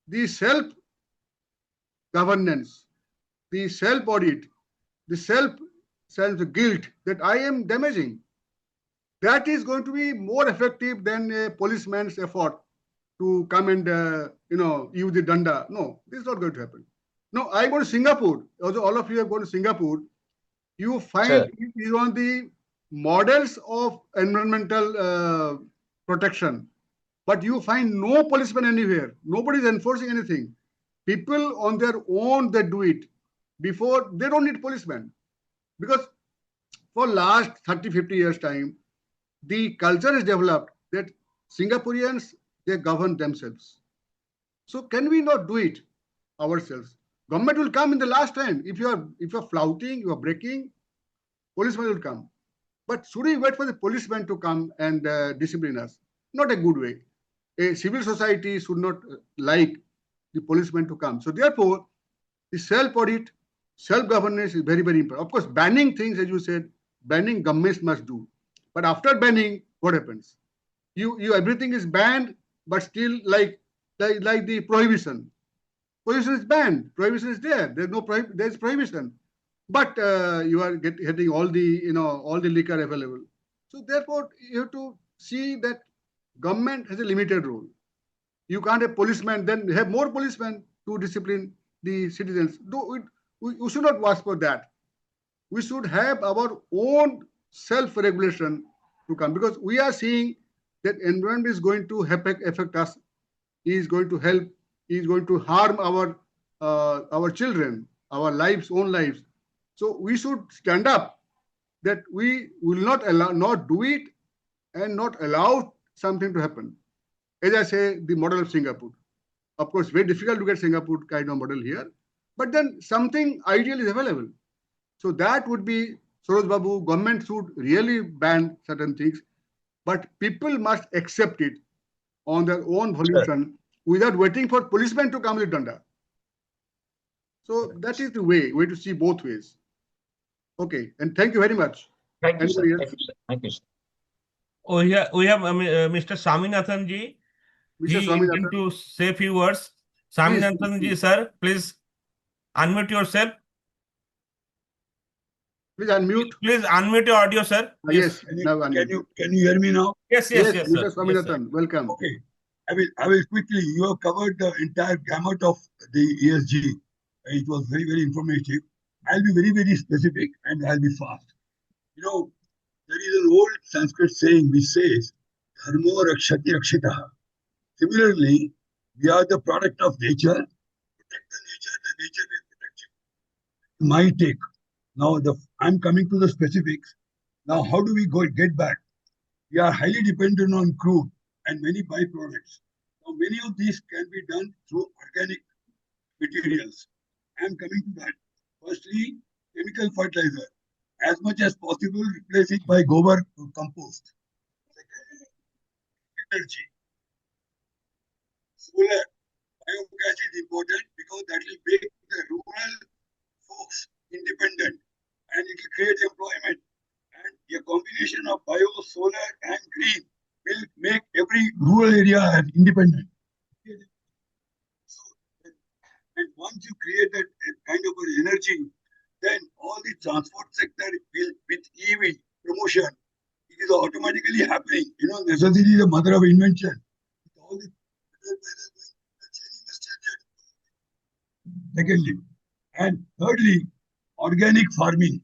The self-governance, the self-audit, the sense of guilt that I am damaging, that is going to be more effective than a policeman's effort to come and use the danda. No, this is not going to happen. No, I go to Singapore. Also, all of you have gone to Singapore. You find it is on the models of environmental protection, but you find no policeman anywhere. Nobody is enforcing anything. People on their own, they do it. Before, they don't need policemen. Because for last 30, 50 years time, the culture is developed that Singaporeans, they govern themselves. So can we not do it ourselves? Government will come in the last time. If you're flouting, you are breaking, policeman will come. But should we wait for the policeman to come and discipline us? Not a good way. a civil society should not like the policemen to come. So therefore, the self-audit, self-governance is very, very important. Of course, banning things, as you said, banning governments must do. But after banning, what happens? You everything is banned, but still like the prohibition. Prohibition is banned. Prohibition is there. There's prohibition, but you are getting all the liquor available. So therefore, you have to see that government has a limited role. You can't have policemen, then have more policemen to discipline the citizens. We should not ask for that. We should have our own self-regulation to come, because we are seeing that environment is going to affect us. He is going to help. He is going to harm our children, our own lives. So we should stand up that we will not do it, and not allow something to happen. As I say, the model of Singapore. Of course, very difficult to get Singapore kind of model here, but then something ideal is available. So that would be Suraj Babu. Government should really ban certain things, but people must accept it on their own volition without waiting for policemen to come with danda. So that is the way to see both ways. Okay, and thank you very much. Thank you, sir. Anybody else? Thank you, sir. Thank you, sir. Oh, yeah, we have Mr. Swaminathan ji. Mr. He Swaminathan, intend to say a few words. Swaminathan ji, sir, please unmute yourself. please unmute. Please unmute your audio, sir. Yes, Can now you, unmute. can you hear me now? Yes, Yes, yes, Mr. sir. Yes, sir. Swaminathan, welcome. Okay. I will quickly. You have covered the entire gamut of the ESG. It was very, very informative. I'll be very, very specific, and I'll be fast. You know, there is an old Sanskrit saying which says, "Dharmo rakshati rakshitaha." Similarly, we are the product of nature. Protect the nature will protect you. My take. Now, I'm coming to the specifics. Now, how do we get back? We are highly dependent on crude and many byproducts. Now, many of these can be done through organic materials. I am coming to that. Firstly, chemical fertilizer. As much as possible, replace it by gobar compost. Secondly, energy. Solar, biogas is important because that will make the rural folks independent, and it will create employment. And a combination of bio, solar, and green will make every rural area independent. So, and once you create that kind of an energy, then all the transport sector will, with EV promotion, it is automatically happening. You know, necessity is the mother of invention. With all the secondly, and thirdly, organic farming.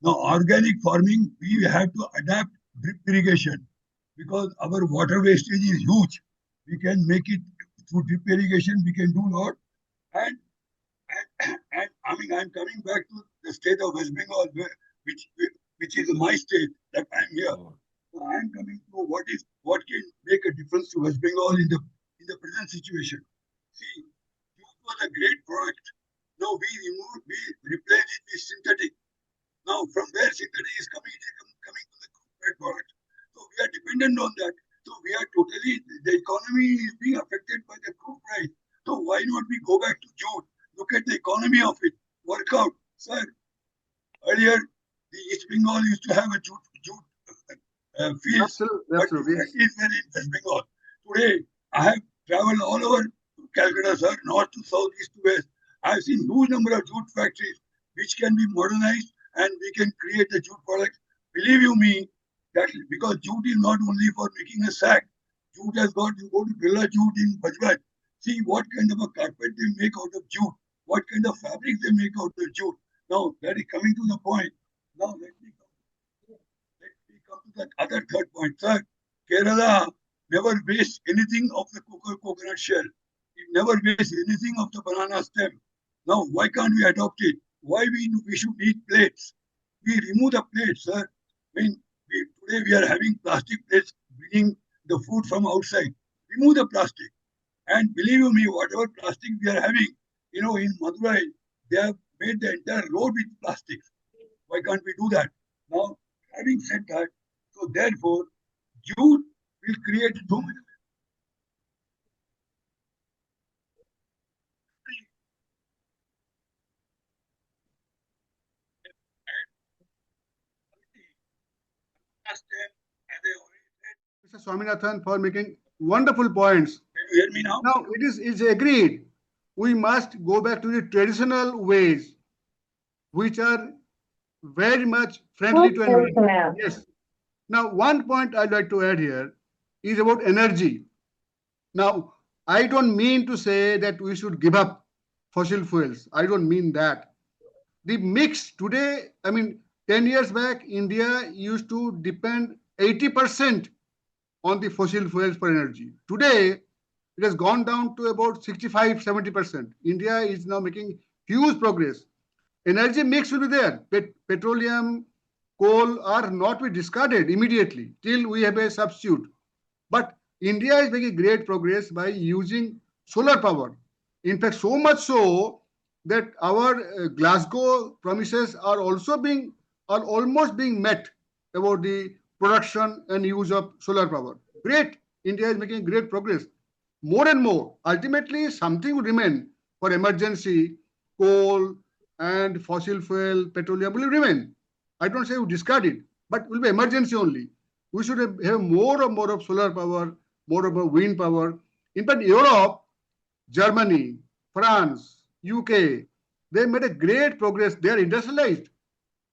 Now, organic farming, we have to adapt drip irrigation because our water wastage is huge. We can make it through drip irrigation. We can do a lot. And I mean, I'm coming back to the state of West Bengal, which is my state that I'm here. So I'm coming to what can make a difference to West Bengal in the present situation. See, jute was a great product. Now we replaced it with synthetic. Now, from where synthetic is coming, it is coming to the crude product. So we are dependent on that. So we are the economy is being affected by the crude price. So why not we go back to jute? Look at the economy of it. Work out. Sir, earlier, the East Bengal used to have a jute fields. Absolutely. But is there in West Bengal. Today, I have traveled all over Calcutta, sir, north to south, east to west. I have seen huge number of jute factories which can be modernized and we can create the jute products. Believe you me, that because jute is not only for making a sack. Jute has got, you go to Birla Jute in Bajbat. See what kind of a carpet they make out of jute. What kind of fabric they make out of jute. Now, that is coming to the point. Now, let me come to that other third point. Sir, Kerala never wastes anything of the coconut shell. It never wastes anything of the banana stem. Now, why can't we adopt it? Why we should need plates? We remove the plates, sir. I mean, today we are having plastic plates bringing the food from outside. Remove the plastic. And believe you me, whatever plastic we are having, you know, in Madurai, they have made the entire road with plastic. Why can't we do that? Now, having said that, so therefore, jute will create so many. ask them, as I already said. Mr. Swaminathan, for making wonderful points. Can you hear me now? Now, it's agreed. We must go back to the traditional ways, which are very much friendly to environment. Yes. Now, one point I'd like to add here is about energy. Now, I don't mean to say that we should give up fossil fuels. I don't mean that. The mix today, 10 years back, India used to depend 80% on the fossil fuels for energy. Today, it has gone down to about 65-70%. India is now making huge progress. Energy mix will be there. Petroleum, coal are not be discarded immediately till we have a substitute. But India is making great progress by using solar power. In fact, so much so that our Glasgow promises are almost being met about the production and use of solar power. Great. India is making great progress. More and more. Ultimately, something will remain for emergency. Coal and fossil fuel, petroleum will remain. I don't say we discard it, but will be emergency only. We should have more and more of solar power, more of wind power. In fact, Europe, Germany, France, UK, they made a great progress. They are industrialized,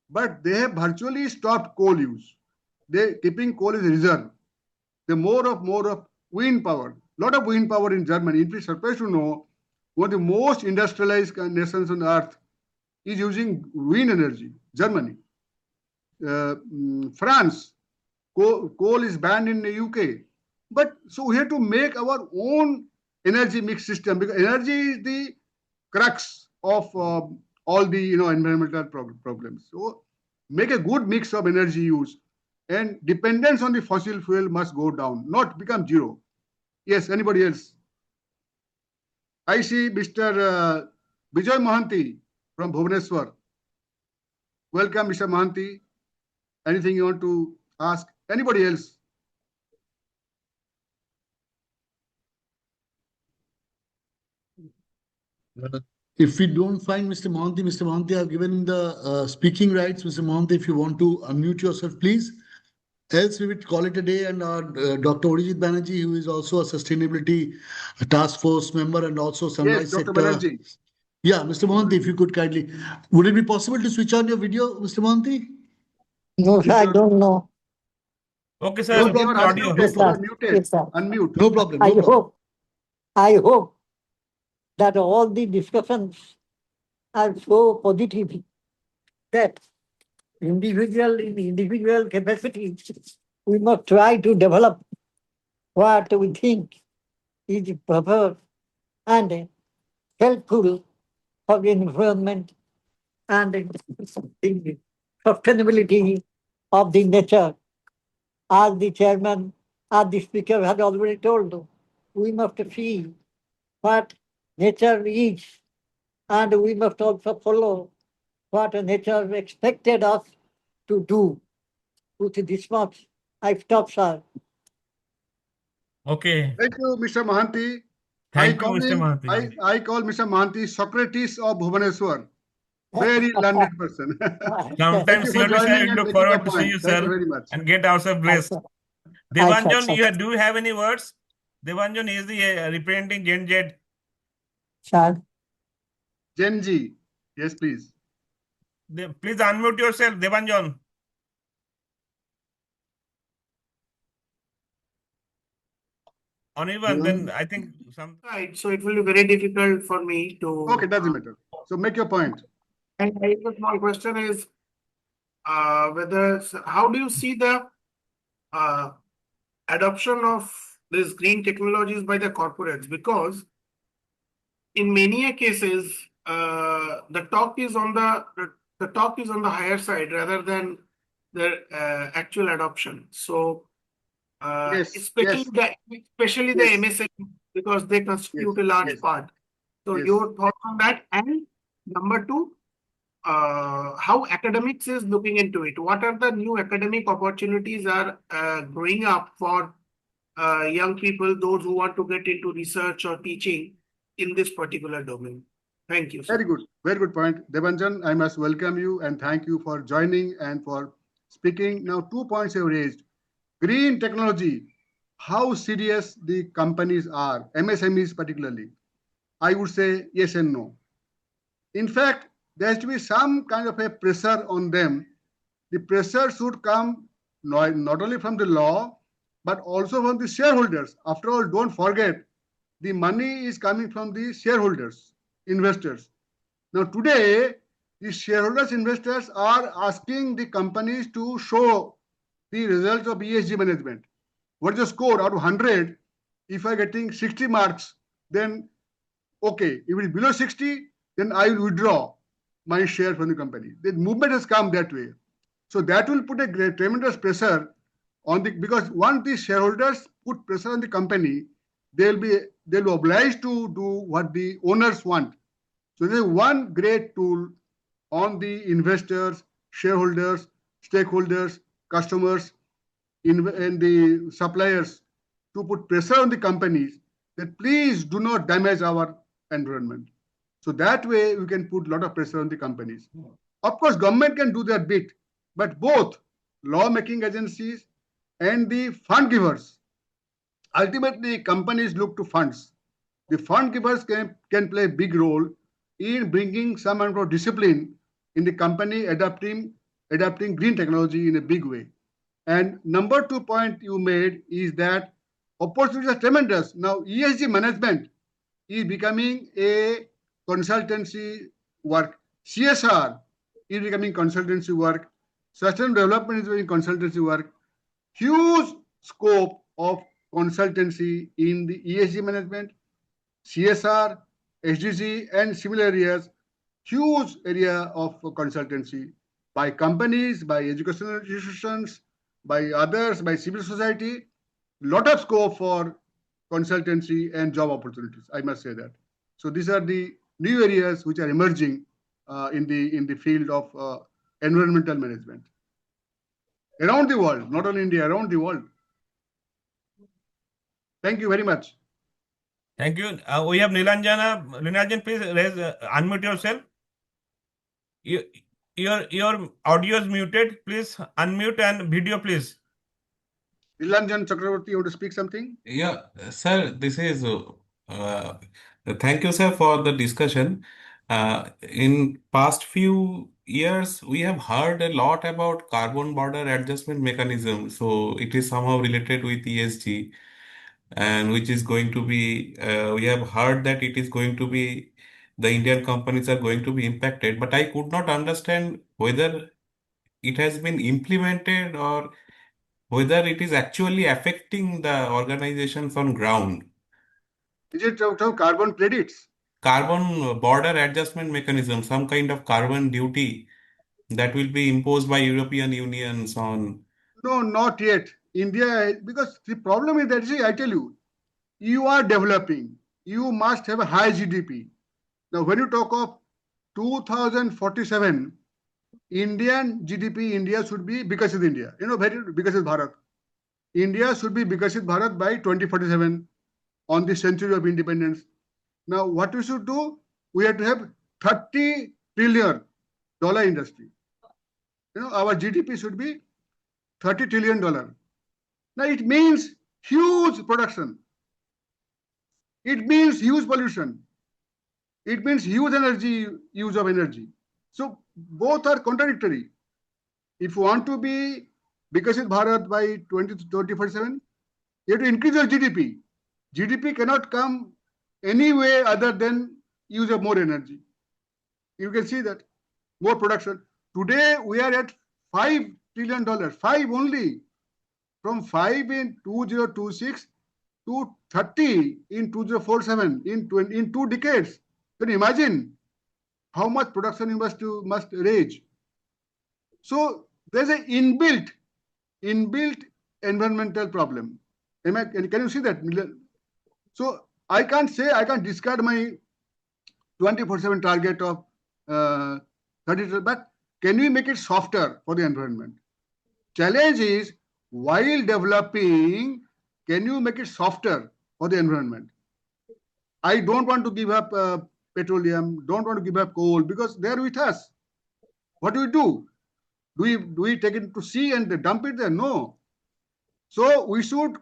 but they have virtually stopped coal use. They keeping coal as a reserve. The more of wind power. Lot of wind power in Germany. You'd be surprised to know one of the most industrialized nations on earth is using wind energy. Germany, France, coal is banned in the UK. But so we have to make our own energy mix system, because energy is the crux of all the environmental problems. So make a good mix of energy use, and dependence on the fossil fuel must go down, not become zero. Yes, anybody else? I see Mr. Bijoy Mohanty from Bhubaneswar. Welcome, Mr. Mohanty. Anything you want to ask? Anybody else? If we don't find Mr. Mohanty, I've given the speaking rights. Mr. Mohanty, if you want to unmute yourself, please. Else, we would call it a day, and Dr. Arijit Banerjee, who is also a sustainability task force member and also sunrise Yes, Dr. sector. Banerjee. Yeah, Mr. Mohanty, if you could kindly. Would it be possible to switch on your video, Mr. Mohanty? No, I don't know. Okay, sir. No You problem. are Audio. unmuted. Yes, You are sir. muted. Yes, sir. Unmute. No problem. I No problem. I hope that all the discussions are so positive that in individual capacity, we must try to develop what we think is proper and helpful for the environment and the sustainability of the nature. As the chairman, as the speaker had already told, we must see what nature is, and we must also follow what nature expected us to do. With this much, I stop, sir. Okay. Thank you, Mr. Mohanty. Thank you, Mr. Mohanty. I call Mr. Mohanty Socrates of Bhubaneswar. Very learned person. Sometimes, Thank you for surely, sir, joining we and look making your forward to see point. you, Thank you sir, very much. and get ourselves blessed. Devanjan, do you have any words? Devanjan is the representing Gen Z. Sir. Gen G. Yes, please. Please unmute yourself, Devanjan. Uneven, then I think some. Right, so it will be very difficult for me to. Okay, doesn't matter. So make your point. And my small question is, how do you see the adoption of these green technologies by the corporates? Because in many cases, the talk is on the higher side rather than the actual adoption. So. Especially the MSME, because they constitute a large part. So your thoughts on that, and number two, how academics is looking into it. What are the new academic opportunities are growing up for young people, those who want to get into research or teaching in this particular domain? Thank you, sir. Very good point. Devanjan, I must welcome you and thank you for joining and for speaking. Now, 2 points have raised. Green technology, how serious the companies are, MSMEs particularly. I would say yes and no. In fact, there has to be some kind of a pressure on them. The pressure should come not only from the law, but also from the shareholders. After all, don't forget, the money is coming from the shareholders, investors. Now, today, the shareholders, investors are asking the companies to show the results of ESG management. What is the score out of 100? If I am getting 60 marks, then okay, if it is below 60, then I will withdraw my share from the company. The movement has come that way. So that will put a tremendous pressure on the, because once the shareholders put pressure on the company, they'll be obliged to do what the owners want. So there's one great tool on the investors, shareholders, stakeholders, customers, and the suppliers to put pressure on the companies that please do not damage our environment. So that way we can put a lot of pressure on the companies. Of course, government can do their bit, but both law-making agencies and the fund givers, ultimately companies look to funds. The fund givers can play a big role in bringing some amount of discipline in the company adapting green technology in a big way. And number 2 point you made is that opportunities are tremendous. Now, ESG management is becoming a consultancy work. CSR is becoming consultancy work. Sustainable development is becoming consultancy work. Huge scope of consultancy in the ESG management, CSR, SDG, and similar areas. Huge area of consultancy by companies, by educational institutions, by others, by civil society. Lot of scope for consultancy and job opportunities, I must say that. So these are the new areas which are emerging in the field of environmental management around the world, not only India, around the world. Thank you very much. Thank you. We have Nilanjana. Nilanjan, please unmute yourself. Your audio is muted. Please unmute and video, please. Nilanjan Chakraborty, you want to speak something? Yeah, sir, this is thank you, sir, for the discussion. In past few years, we have heard a lot about carbon border adjustment mechanism. So it is somehow related with ESG, and which is going to be, we have heard that it is going to be, the Indian companies are going to be impacted. But I could not understand whether it has been implemented or whether it is actually affecting the organizations on ground. Is it out of carbon credits? Carbon border adjustment mechanism, some kind of carbon duty that will be imposed by European unions on. No, not yet. India, because the problem is that, see, I tell you, you are developing, you must have a high GDP. Now, when you talk of 2047, Indian GDP, India should be Bikasit India. You know, very Bikasit Bharat. India should be Bikasit Bharat by 2047 on the century of independence. Now, what we should do, we have to have $30 trillion industry. You know, our GDP should be $30 trillion. Now, it means huge production. It means huge pollution. It means huge use of energy. So both are contradictory. If you want to be Bikasit Bharat by 2047, you have to increase your GDP. GDP cannot come any way other than use of more energy. You can see that more production. Today we are at $5 trillion, 5 only. From 5 in 2026 to 30 in 2047, in 2 decades. Can you imagine how much production you must raise? So there's an inbuilt environmental problem. Can you see that? So I can't discard my 24/7 target of 30, but can we make it softer for the environment? Challenge is, while developing, can you make it softer for the environment? I don't want to give up petroleum, don't want to give up coal, because they're with us. What do we do? Do we take it to sea and dump it there? No. So we should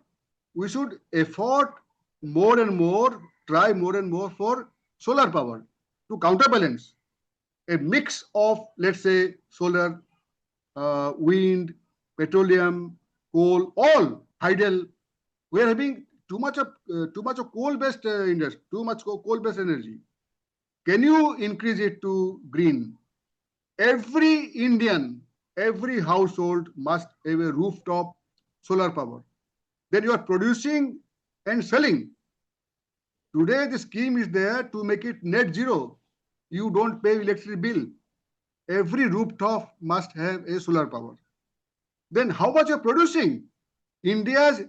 effort more and more, try more and more for solar power to counterbalance a mix of, let's say, solar, wind, petroleum, coal, all tidal. We are having too much of coal-based industry, too much coal-based energy. Can you increase it to green? Every Indian, every household must have a rooftop solar power. Then you are producing and selling. Today, the scheme is there to make it net zero. You don't pay electricity bill. Every rooftop must have a solar power. Then how much you're producing? India's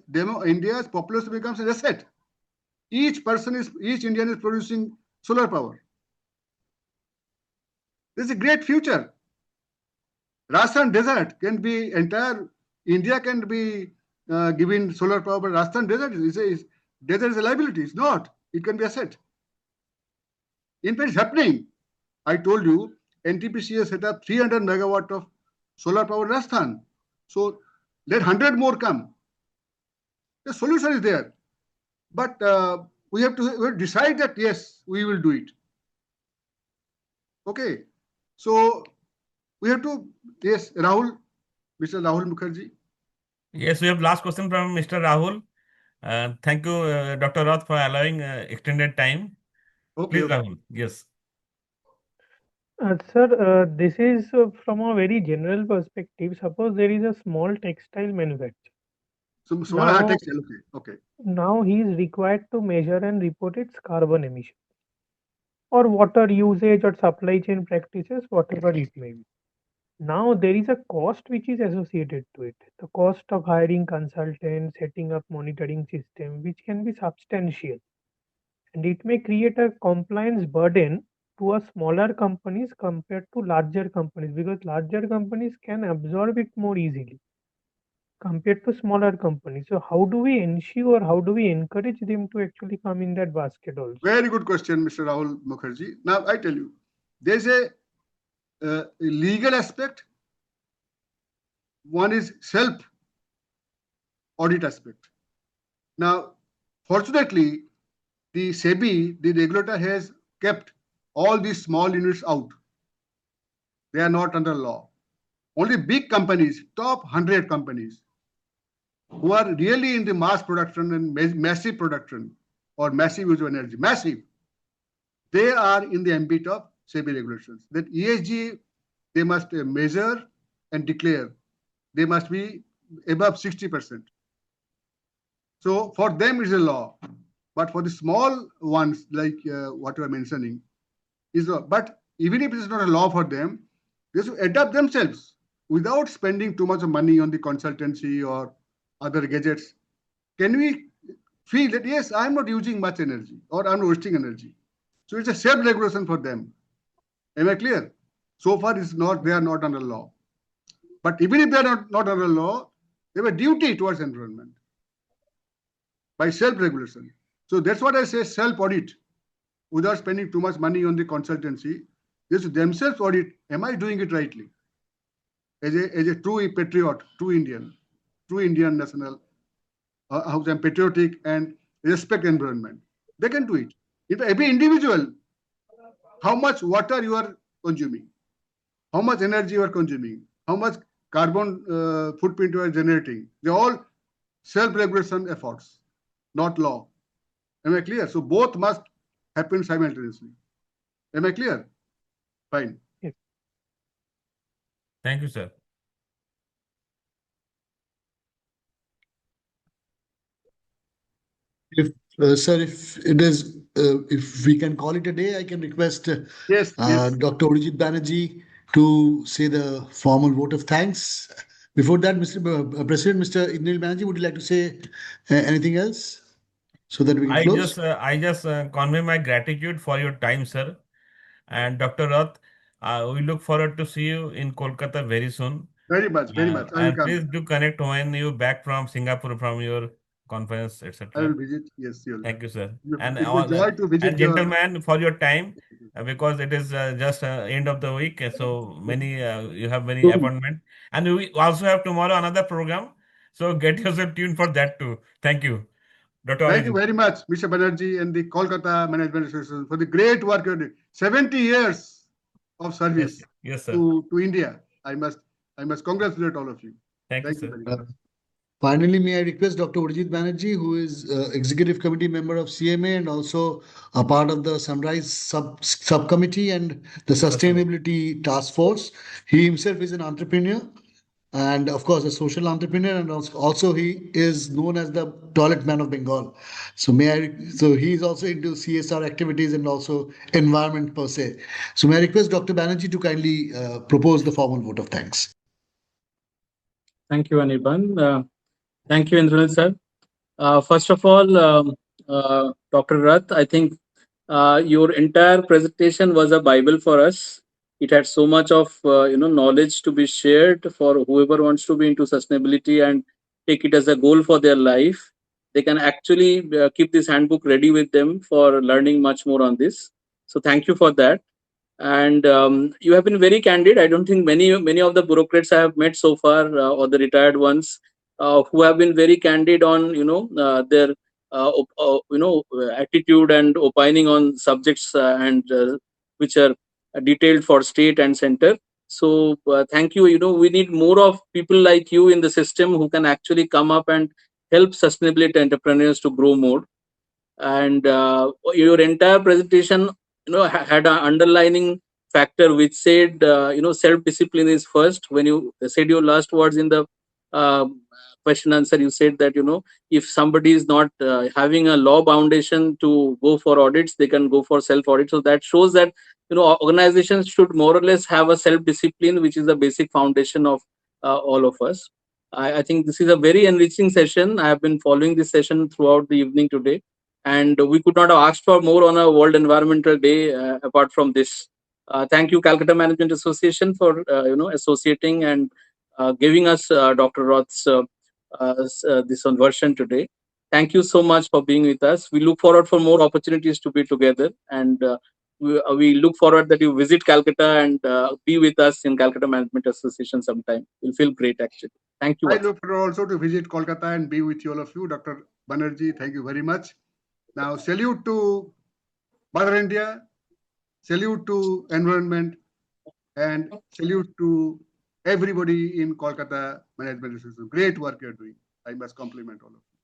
population becomes an asset. Each Indian is producing solar power. This is a great future. Rajasthan desert can be entire India can be given solar power, but Rajasthan desert is a liability. It's not. It can be asset. In fact, it's happening. I told you, NTPC has set up 300 megawatt of solar power in Rajasthan. So let 100 more come. The solution is there. But we have to decide that, yes, we will do it. Okay. So we have to, yes, Rahul, Mr. Rahul Mukherjee. Yes, we have last question from Mr. Rahul. Thank you, Dr. Rath, for allowing extended time. Okay. Please, Rahul. Yes. Sir, this is from a very general perspective. Suppose there is a small textile manufacturer. So small Now- textile. Okay. Now he is required to measure and report its carbon emission or water usage or supply chain practices, whatever it may be. Now there is a cost which is associated to it. The cost of hiring consultants, setting up monitoring system, which can be substantial. And it may create a compliance burden to a smaller companies compared to larger companies, because larger companies can absorb it more easily compared to smaller companies. So how do we ensure, how do we encourage them to actually come in that basket also? Very good question, Mr. Rahul Mukherjee. Now I tell you, there's a legal aspect. One is self audit aspect. Now, fortunately, the SEBI, the regulator, has kept all these small units out. They are not under law. Only big companies, top 100 companies, who are really in the mass production and massive production or massive use of energy, massive, they are in the ambit of SEBI regulations. That ESG, they must measure and declare. They must be above 60%. So for them it's a law. But for the small ones, like what you are mentioning, is not. But even if it's not a law for them, they should adapt themselves without spending too much of money on the consultancy or other gadgets. Can we feel that, yes, I'm not using much energy or I'm not wasting energy? So it's a self-regulation for them. Am I clear? So far, they are not under law. But even if they are not under law, they have a duty towards environment by self-regulation. So that's what I say, self-audit, without spending too much money on the consultancy. They should themselves audit, am I doing it rightly? As a true patriot, true Indian national, how I'm patriotic and respect environment. They can do it. If every individual, how much water you are consuming, how much energy you are consuming, how much carbon footprint you are generating, they're all self-regulation efforts, not law. Am I clear? So both must happen simultaneously. Am I clear? Fine. Thank you, sir. If sir, if we can call it a day, I can request Yes. Dr. Arijit Banerjee to say the formal vote of thanks. Before that, Mr. President, Mr. Indranil Banerjee, would you like to say anything else so that we can close? I just convey my gratitude for your time, sir. And Dr. Rath, we look forward to see you in Kolkata very soon. Very much. I will And come. please do connect when you back from Singapore from your conference, I will etc. visit. Yes, surely. Thank you, sir. It And will be joy to visit and your. gentlemen, for your time, because it is just end of the week, so many you have many appointment, and we also have tomorrow another program. So get yourself tuned for that too. Thank you, Dr. Thank you Arijit. very much, Mr. Banerjee and the Kolkata Management Association for the great work you're doing. 70 years of service Yes, sir. to India. I must congratulate all of you. Thank you, Thank you sir. very much. Finally, may I request Dr. Arjit Banerjee, who is executive committee member of CMA and also a part of the Sunrise subcommittee and the sustainability task force. He himself is an entrepreneur and of course a social entrepreneur, and also he is known as the toilet man of Bengal. So he is also into CSR activities and also environment per se. So may I request Dr. Banerjee to kindly propose the formal vote of thanks. Thank you, Anirban. Thank you, Indranil sir. First of all, Dr. Rath, I think your entire presentation was a Bible for us. It had so much of knowledge to be shared for whoever wants to be into sustainability and take it as a goal for their life. They can actually keep this handbook ready with them for learning much more on this. So thank you for that. And you have been very candid. I don't think many of the bureaucrats I have met so far, or the retired ones, who have been very candid on their attitude and opining on subjects and which are detailed for state and center. So thank you. We need more of people like you in the system who can actually come up and help sustainability entrepreneurs to grow more. And your entire presentation had an underlining factor which said self discipline is first. When you said your last words in the uh, question answer, you said that if somebody is not having a law foundation to go for audits, they can go for self audit. So that shows that organizations should more or less have a self discipline, which is the basic foundation of all of us. I think this is a very enriching session. I have been following this session throughout the evening today, and we could not have asked for more on a World Environmental Day apart from this. Thank you, Calcutta Management Association, for associating and giving us Dr. Roth's this version today. Thank you so much for being with us. We look forward for more opportunities to be together, and we look forward that you visit Calcutta and be with us in Calcutta Management Association sometime. We'll feel great actually. Thank you. I look forward also to visit Kolkata and be with all of you. Dr. Banerjee, thank you very much. Now, salute to Mother India, salute to environment, and salute to everybody in Kolkata Management Association. Great work you're doing. I must compliment all of you.